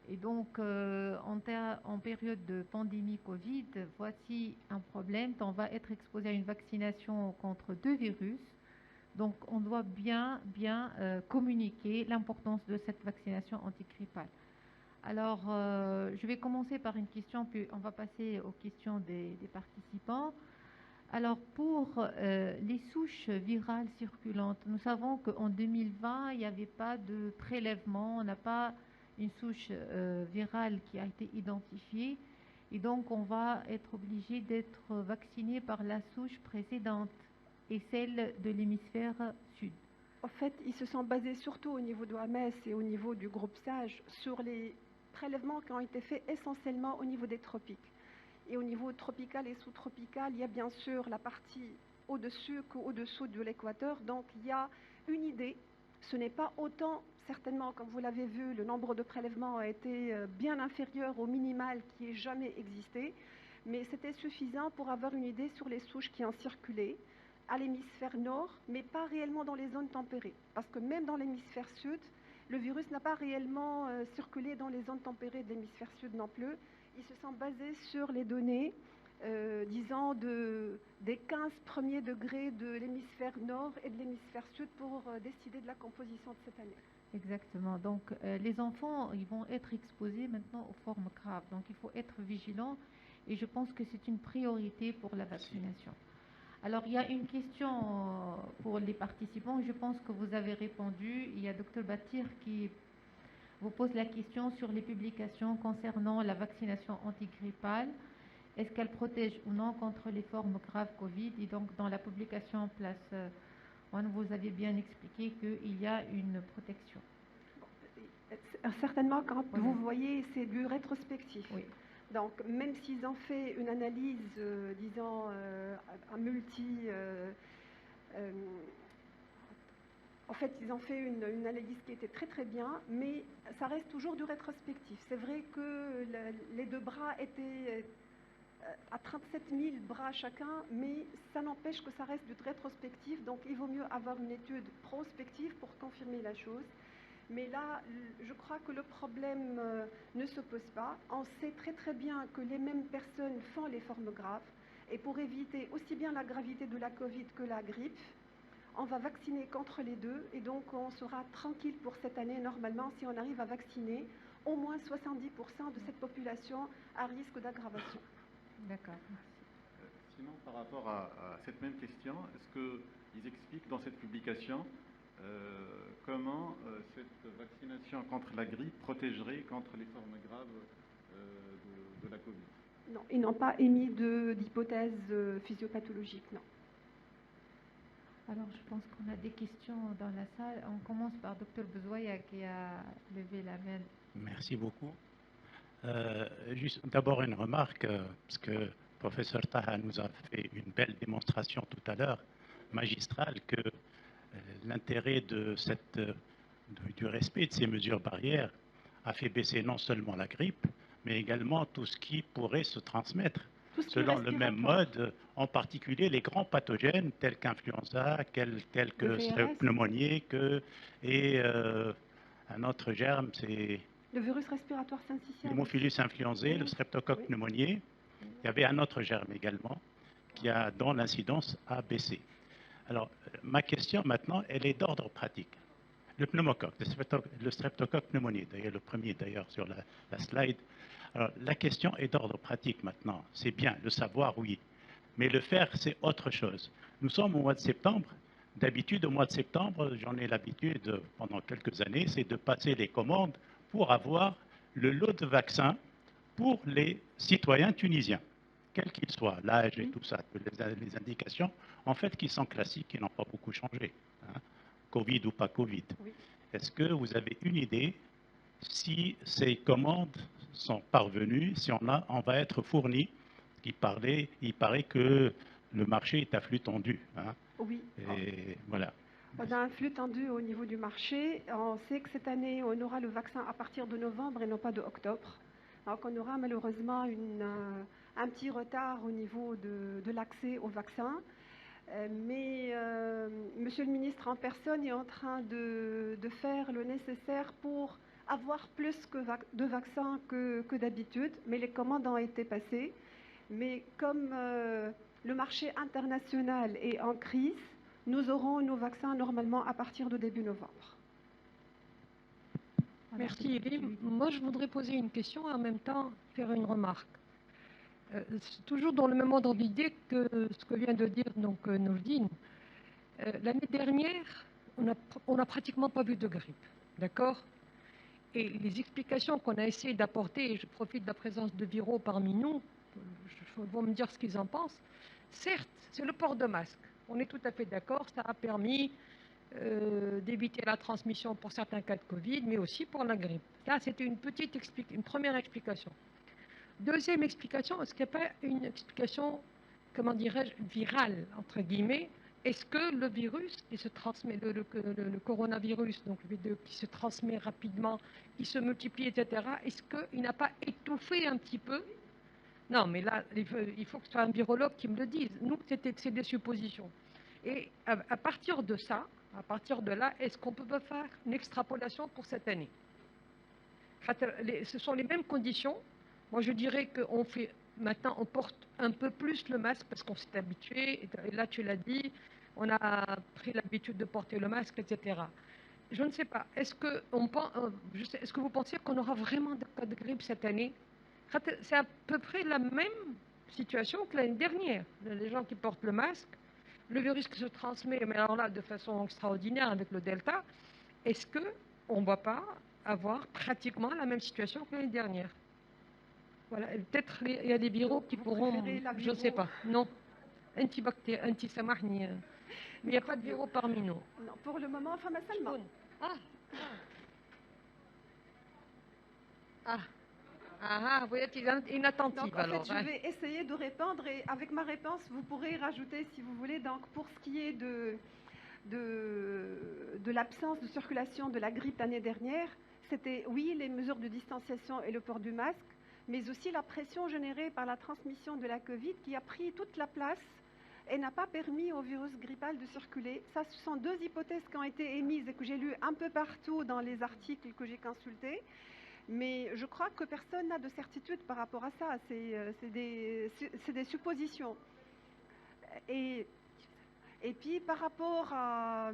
Et donc, en période de pandémie Covid, voici un problème. On va être exposé à une vaccination contre 2 virus. Donc, on doit bien communiquer l'importance de cette vaccination antigrippale. Alors, je vais commencer par une question, puis on va passer aux questions des participants. Alors, pour les souches virales circulantes, nous savons qu'en 2020, il n'y avait pas de prélèvement, on n'a pas une souche virale qui a été identifiée. Et donc, on va être obligé d'être vacciné par la souche précédente et celle de l'hémisphère sud. En fait, ils se sont basés surtout au niveau de l'OMS et au niveau du groupe SAGE sur les prélèvements qui ont été faits essentiellement au niveau des tropiques. Et au niveau tropical et sous-tropical, il y a bien sûr la partie au-dessus qu'au-dessous de l'équateur. Donc il y a une idée. Ce n'est pas autant, certainement, comme vous l'avez vu, le nombre de prélèvements a été bien inférieur au minimal qui ait jamais existé. Mais c'était suffisant pour avoir une idée sur les souches qui ont circulé à l'hémisphère nord, mais pas réellement dans les zones tempérées. Parce que même dans l'hémisphère sud, le virus n'a pas réellement circulé dans les zones tempérées de l'hémisphère sud non plus. Ils se sont basés sur les données, disons, des 15 premiers degrés de l'hémisphère nord et de l'hémisphère sud pour décider de la composition de cette année. Exactement. Donc, les enfants, ils vont être exposés maintenant aux formes graves. Donc, il faut être vigilant et je pense que c'est une priorité pour la vaccination. Alors, il y a une question pour les participants. Je pense que vous avez répondu. Il y a Dr Batir qui vous pose la question sur les publications concernant la vaccination antigrippale. Est-ce qu'elle protège ou non contre les formes graves Covid? Et donc, dans la publication Place One, vous avez bien expliqué qu'il y a une protection. Certainement, quand vous voyez, c'est du rétrospectif. Oui. Donc, même s'ils ont fait une analyse, disons, un multi... en fait, ils ont fait une analyse qui était très très bien, mais ça reste toujours du rétrospectif. C'est vrai que les deux bras étaient à 37 000 bras chacun, mais ça n'empêche que ça reste du rétrospectif, donc il vaut mieux avoir une étude prospective pour confirmer la chose. Mais là, je crois que le problème ne se pose pas. On sait très très bien que les mêmes personnes font les formes graves, et pour éviter aussi bien la gravité de la Covid que la grippe, on va vacciner contre les deux, et donc on sera tranquille pour cette année normalement si on arrive à vacciner au moins 70% de cette population à risque d'aggravation. D'accord. Sinon, par rapport à cette même question, est-ce qu'ils expliquent dans cette publication comment cette vaccination contre la grippe protégerait contre les formes graves de la Covid? Non, ils n'ont pas émis d'hypothèse physiopathologique, non. Alors, je pense qu'on a des questions dans la salle. On commence par Dr Bezouaya qui a levé la main. Merci beaucoup. Juste d'abord une remarque, parce que le professeur Taha nous a fait une belle démonstration tout à l'heure, magistrale, que l'intérêt du respect de ces mesures barrières a fait baisser non seulement la grippe, mais également tout ce qui pourrait se transmettre selon le même mode, en particulier les grands pathogènes tels qu'influenza, tels que pneumonie, et un autre germe, c'est le virus respiratoire syncytial, l'hémophilus influenzae, le streptocoque pneumoniae. Il y avait un autre germe également dont l'incidence a baissé. Alors, ma question maintenant, elle est d'ordre pratique. Le pneumocoque, le streptocoque pneumoniae, d'ailleurs le premier d'ailleurs sur la slide. Alors, la question est d'ordre pratique maintenant. C'est bien, le savoir, oui. Mais le faire, c'est autre chose. Nous sommes au mois de septembre. D'habitude, au mois de septembre, j'en ai l'habitude pendant quelques années, c'est de passer les commandes pour avoir le lot de vaccins pour les citoyens tunisiens, quels qu'ils soient, l'âge et tout ça, les indications, en fait, qui sont classiques, qui n'ont pas beaucoup changé. Hein. Covid ou pas Covid. Oui. Est-ce que vous avez une idée si ces commandes sont parvenues, si on va être fourni? Il paraît que le marché est à flux tendu. Hein. Oui. Et voilà. On a un flux tendu au niveau du marché. On sait que cette année, on aura le vaccin à partir de novembre et non pas de octobre. Donc, on aura malheureusement un petit retard au niveau de l'accès au vaccin. Mais Monsieur le ministre en personne est en train de faire le nécessaire pour avoir plus de vaccins que d'habitude. Mais les commandes ont été passées. Mais comme le marché international est en crise, nous aurons nos vaccins normalement à partir de début novembre. Merci Elim. Moi, je voudrais poser une question et en même temps faire une remarque. C'est toujours dans le même ordre d'idée que ce que vient de dire donc Nourdine. L'année dernière, on n'a pratiquement pas vu de grippe, d'accord? Et les explications qu'on a essayé d'apporter, et je profite de la présence de viraux parmi nous, ils vont me dire ce qu'ils en pensent. Certes, c'est le port de masque. On est tout à fait d'accord, ça a permis d'éviter la transmission pour certains cas de Covid, mais aussi pour la grippe. Là, c'était une première explication. Deuxième explication, est-ce qu'il n'y a pas une explication, comment dirais-je, virale, entre guillemets? Est-ce que le virus qui se transmet, le coronavirus, donc qui se transmet rapidement, qui se multiplie, etc., est-ce qu'il n'a pas étouffé un petit peu? Non, mais là, il faut que ce soit un virologue qui me le dise. Nous, c'est des suppositions. Et à partir de ça, à partir de là, est-ce qu'on peut faire une extrapolation pour cette année? Ce sont les mêmes conditions. Moi, je dirais qu'on fait maintenant, on porte un peu plus le masque parce qu'on s'est habitué. Et là, tu l'as dit, on a pris l'habitude de porter le masque, etc. Je ne sais pas. Est-ce que vous pensez qu'on aura vraiment des cas de grippe cette année? C'est à peu près la même situation que l'année dernière. Les gens qui portent le masque, le virus qui se transmet, mais alors là, de façon extraordinaire avec le Delta, est-ce qu'on ne va pas avoir pratiquement la même situation que l'année dernière? Voilà, peut-être il y a des viraux qui pourront, je ne sais pas, non, anti-samahni, mais il n'y a pas de viraux parmi nous. Non, pour le moment, Fama Salma. Vous êtes inattentive. Donc, en alors. fait, je vais essayer de répondre et avec ma réponse, vous pourrez rajouter si vous voulez. Donc, pour ce qui est de l'absence de circulation de la grippe l'année dernière, c'était, oui, les mesures de distanciation et le port du masque, mais aussi la pression générée par la transmission de la Covid qui a pris toute la place et n'a pas permis au virus grippal de circuler. Ça, ce sont deux hypothèses qui ont été émises et que j'ai lues un peu partout dans les articles que j'ai consultés. Mais je crois que personne n'a de certitude par rapport à ça. C'est des suppositions. Et puis, par rapport à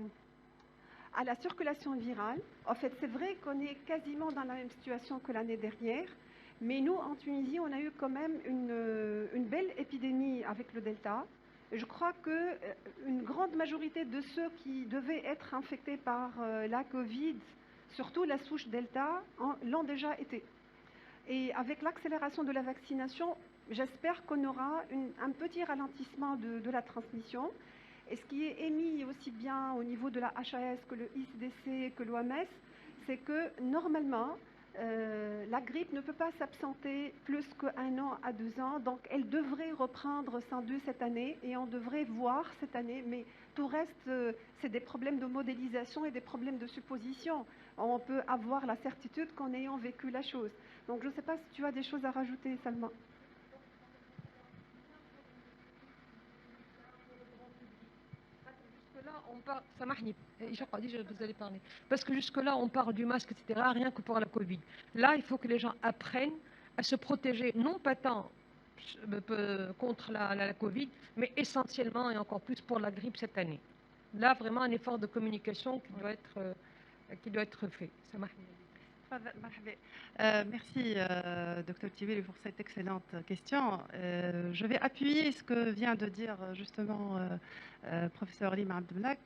la circulation virale, en fait, c'est vrai qu'on est quasiment dans la même situation que l'année dernière. Mais nous, en Tunisie, on a eu quand même une belle épidémie avec le Delta. Je crois qu'une grande majorité de ceux qui devaient être infectés par la Covid, surtout la souche Delta, l'ont déjà été. Et avec l'accélération de la vaccination, j'espère qu'on aura un petit ralentissement de la transmission. Et ce qui est émis aussi bien au niveau de la HAS que le ICDC, que l'OMS, c'est que normalement, la grippe ne peut pas s'absenter plus qu'1 an à 2 ans, donc elle devrait reprendre sans doute cette année et on devrait voir cette année, mais tout reste, c'est des problèmes de modélisation et des problèmes de supposition. On peut avoir la certitude qu'en ayant vécu la chose. Donc je ne sais pas si tu as des choses à rajouter, Salma. Vous allez parler. Parce que jusque-là, on parle du masque, etc., rien que pour la Covid. Là, il faut que les gens apprennent à se protéger, non pas tant contre la Covid, mais essentiellement et encore plus pour la grippe cette année. Là, vraiment un effort de communication qui doit être fait. Merci, Dr Tibeli, pour cette excellente question. Je vais appuyer ce que vient de dire justement professeur Elim Abdelmalak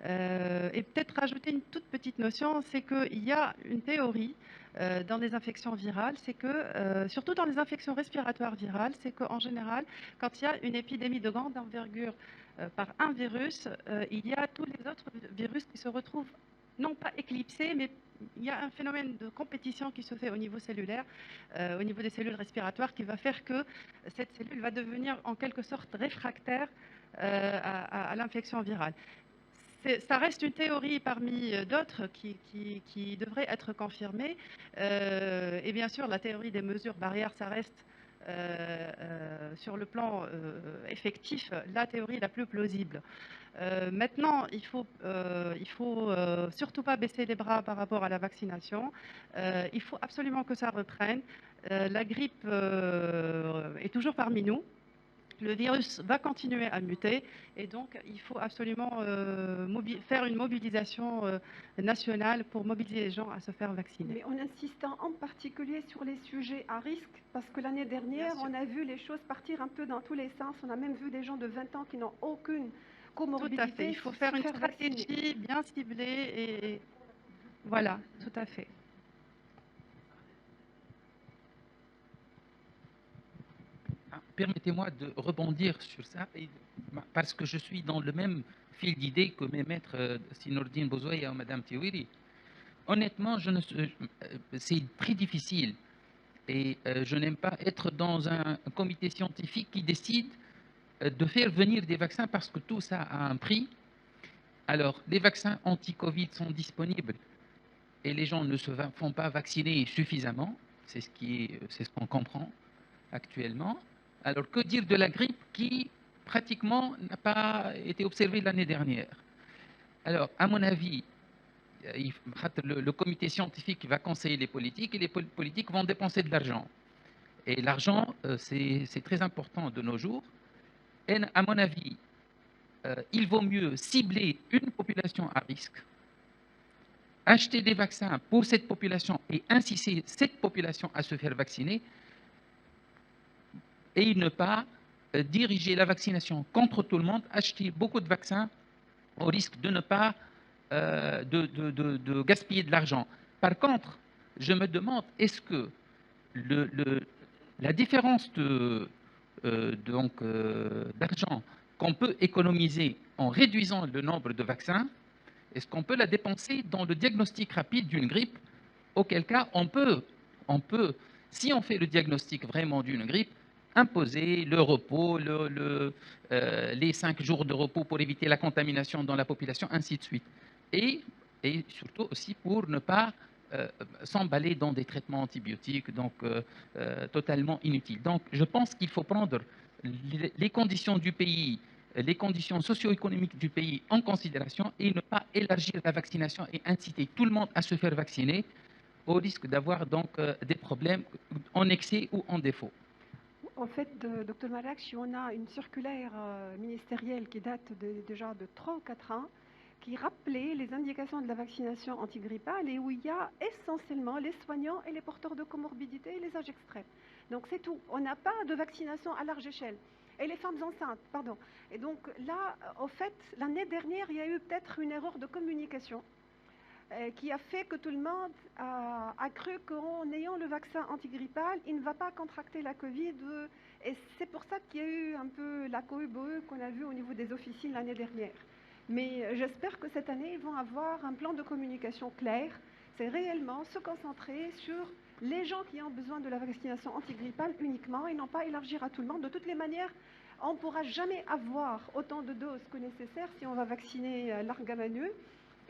et peut-être rajouter une toute petite notion, c'est qu'il y a une théorie dans les infections virales, c'est que, surtout dans les infections respiratoires virales, c'est qu'en général, quand il y a une épidémie de grande envergure par un virus, il y a tous les autres virus qui se retrouvent non pas éclipsés, mais il y a un phénomène de compétition qui se fait au niveau cellulaire, au niveau des cellules respiratoires, qui va faire que cette cellule va devenir en quelque sorte réfractaire à l'infection virale. ça reste une théorie parmi d'autres qui devrait être confirmée. Et bien sûr, la théorie des mesures barrières, ça reste sur le plan effectif la théorie la plus plausible. Maintenant, il faut surtout pas baisser les bras par rapport à la vaccination. Il faut absolument que ça reprenne. La grippe est toujours parmi nous. Le virus va continuer à muter et donc il faut absolument faire une mobilisation nationale pour mobiliser les gens à se faire vacciner. Mais en insistant en particulier sur les sujets à risque, parce que l'année dernière, on a vu les choses partir un peu dans tous les sens. On a même vu des gens de 20 ans qui n'ont aucune comorbidité. Tout à fait. Il faut faire une stratégie bien ciblée et voilà, tout à fait. Permettez-moi de rebondir sur ça, parce que je suis dans le même fil d'idées que mes maîtres Sinordine Bozouaya et Mme Tiwiri. Honnêtement, c'est très difficile et je n'aime pas être dans un comité scientifique qui décide de faire venir des vaccins parce que tout ça a un prix. Alors, les vaccins anti-Covid sont disponibles et les gens ne se font pas vacciner suffisamment, c'est ce qu'on comprend actuellement. Alors, que dire de la grippe qui, pratiquement, n'a pas été observée l'année dernière? Alors, à mon avis, le comité scientifique va conseiller les politiques et les politiques vont dépenser de l'argent. Et l'argent, c'est très important de nos jours. Et à mon avis, il vaut mieux cibler une population à risque, acheter des vaccins pour cette population et inciter cette population à se faire vacciner, et ne pas diriger la vaccination contre tout le monde, acheter beaucoup de vaccins au risque de ne pas de gaspiller de l'argent. Par contre, je me demande, est-ce que la différence d'argent qu'on peut économiser en réduisant le nombre de vaccins, est-ce qu'on peut la dépenser dans le diagnostic rapide d'une grippe, auquel cas on peut, si on fait le diagnostic vraiment d'une grippe, imposer le repos, les 5 jours de repos pour éviter la contamination dans la population, ainsi de suite. Et surtout aussi pour ne pas s'emballer dans des traitements antibiotiques donc totalement inutiles. Donc je pense qu'il faut prendre les conditions du pays, les conditions socio-économiques du pays en considération et ne pas élargir la vaccination et inciter tout le monde à se faire vacciner au risque d'avoir donc des problèmes en excès ou en défaut. En fait, Dr Malakchi, on a une circulaire ministérielle qui date déjà de 3 ou 4 ans, qui rappelait les indications de la vaccination antigrippale et où il y a essentiellement les soignants et les porteurs de comorbidité et les âges extrêmes. Donc c'est tout. On n'a pas de vaccination à large échelle. Et les femmes enceintes, pardon. Et donc là, en fait, l'année dernière, il y a eu peut-être une erreur de communication qui a fait que tout le monde a cru qu'en ayant le vaccin antigrippal, il ne va pas contracter la Covid. Et c'est pour ça qu'il y a eu un peu la cohue qu'on a vu au niveau des officines l'année dernière. Mais j'espère que cette année, ils vont avoir un plan de communication clair. C'est réellement se concentrer sur les gens qui ont besoin de la vaccination antigrippale uniquement et non pas élargir à tout le monde. De toutes les manières, on ne pourra jamais avoir autant de doses que nécessaire si on va vacciner largement.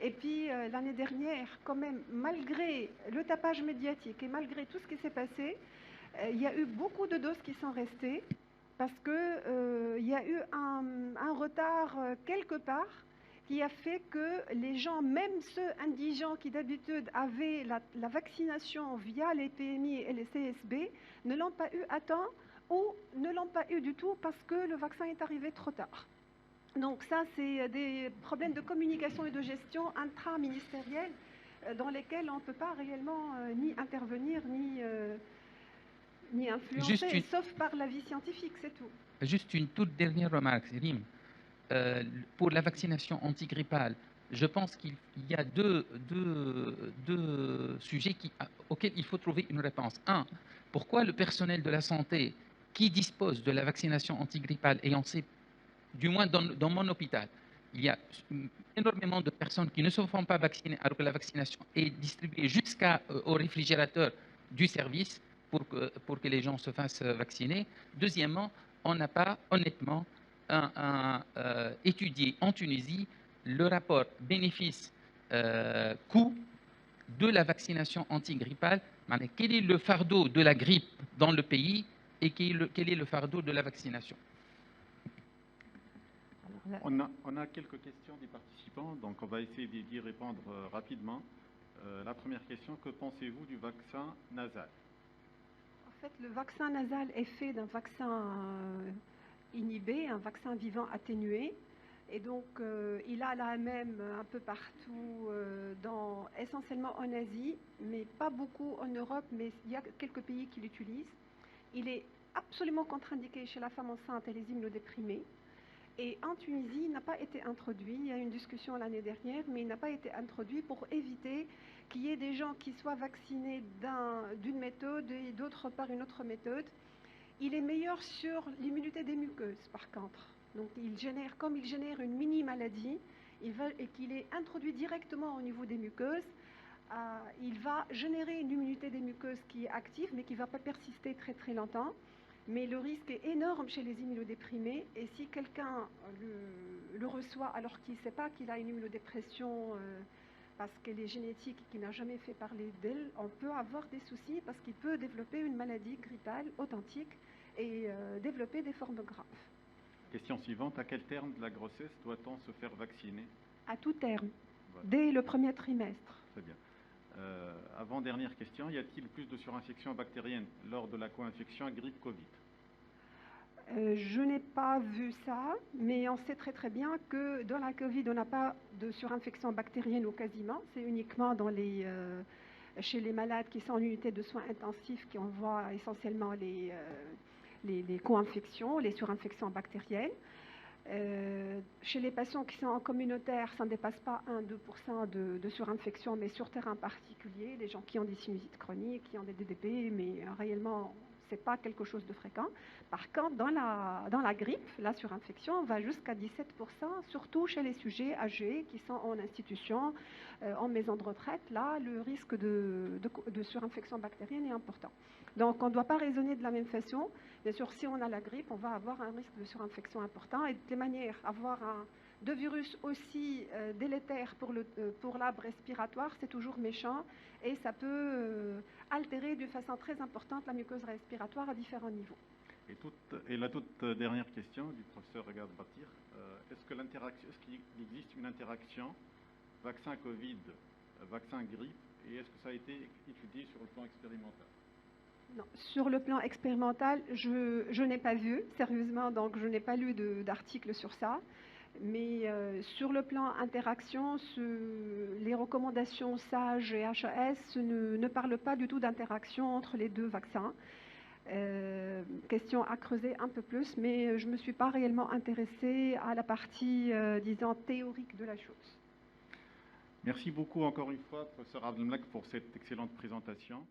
Et puis l'année dernière, quand même, malgré le tapage médiatique et malgré tout ce qui s'est passé, il y a eu beaucoup de doses qui sont restées parce qu'il y a eu un retard quelque part qui a fait que les gens, même ceux indigents qui d'habitude avaient la vaccination via les PMI et les CSB, ne l'ont pas eu à temps ou ne l'ont pas eu du tout parce que le vaccin est arrivé trop tard. Donc ça, c'est des problèmes de communication et de gestion intra-ministérielle dans lesquels on ne peut pas réellement ni intervenir, ni influencer, sauf par l'avis scientifique, c'est tout. Juste une toute dernière remarque, Rim. Pour la vaccination antigrippale, je pense qu'il y a deux sujets auxquels il faut trouver une réponse. Un, pourquoi le personnel de la santé qui dispose de la vaccination antigrippale, et on sait, du moins dans mon hôpital, il y a énormément de personnes qui ne se font pas vacciner alors que la vaccination est distribuée jusqu'au réfrigérateur du service pour que les gens se fassent vacciner. Deuxièmement, on n'a pas honnêtement étudié en Tunisie le rapport bénéfice-coût de la vaccination antigrippale. Quel est le fardeau de la grippe dans le pays et quel est le fardeau de la vaccination? On a quelques questions des participants, donc on va essayer d'y répondre rapidement. La première question, que pensez-vous du vaccin nasal? En fait, le vaccin nasal est fait d'un vaccin inhibé, un vaccin vivant atténué. Et donc, il a la même un peu partout, essentiellement en Asie, mais pas beaucoup en Europe, mais il y a quelques pays qui l'utilisent. Il est absolument contre-indiqué chez la femme enceinte et les immunodéprimés. Et en Tunisie, il n'a pas été introduit. Il y a eu une discussion l'année dernière, mais il n'a pas été introduit pour éviter qu'il y ait des gens qui soient vaccinés d'une méthode et d'autre part une autre méthode. Il est meilleur sur l'immunité des muqueuses, par contre. Donc, comme il génère une mini-maladie et qu'il est introduit directement au niveau des muqueuses, il va générer une immunité des muqueuses qui est active, mais qui ne va pas persister très très longtemps. Mais le risque est énorme chez les immunodéprimés. Et si quelqu'un le reçoit alors qu'il ne sait pas qu'il a une immunodépression parce qu'elle est génétique et qu'il n'a jamais fait parler d'elle, on peut avoir des soucis parce qu'il peut développer une maladie grippale authentique et développer des formes graves. Question suivante, à quel terme de la grossesse doit-on se faire vacciner? À tout terme, voilà. Dès le premier trimestre. Très bien. Avant-dernière question, y a-t-il plus de surinfection bactérienne lors de la co-infection grippe Covid? Je n'ai pas vu ça, mais on sait très très bien que dans la Covid, on n'a pas de surinfection bactérienne ou quasiment. C'est uniquement chez les malades qui sont en unité de soins intensifs qu'on voit essentiellement les co-infections, les surinfections bactériennes. Chez les patients qui sont en communautaire, ça ne dépasse pas 1-2% de surinfection, mais sur terrain particulier, les gens qui ont des sinusites chroniques, qui ont des DDP, mais réellement, ce n'est pas quelque chose de fréquent. Par contre, dans la grippe, la surinfection va jusqu'à 17%, surtout chez les sujets âgés qui sont en institution, en maison de retraite. Là, le risque de surinfection bactérienne est important. Donc, on ne doit pas raisonner de la même façon. Bien sûr, si on a la grippe, on va avoir un risque de surinfection important. Et de toute manière, avoir deux virus aussi délétères pour l'arbre respiratoire, c'est toujours méchant. Et ça peut altérer de façon très importante la muqueuse respiratoire à différents niveaux. Et la toute dernière question du professeur Regarde Batir, est-ce qu'il existe une interaction vaccin Covid, vaccin grippe, et est-ce que ça a été étudié sur le plan expérimental? Non, sur le plan expérimental, je n'ai pas vu, sérieusement, donc je n'ai pas lu d'article sur ça. Mais sur le plan interaction, les recommandations SAGE et HAS ne parlent pas du tout d'interaction entre les deux vaccins. Question à creuser un peu plus, mais je ne me suis pas réellement intéressée à la partie, disons, théorique de la chose. Merci beaucoup encore une fois, professeur Abdelmalak, pour cette excellente présentation.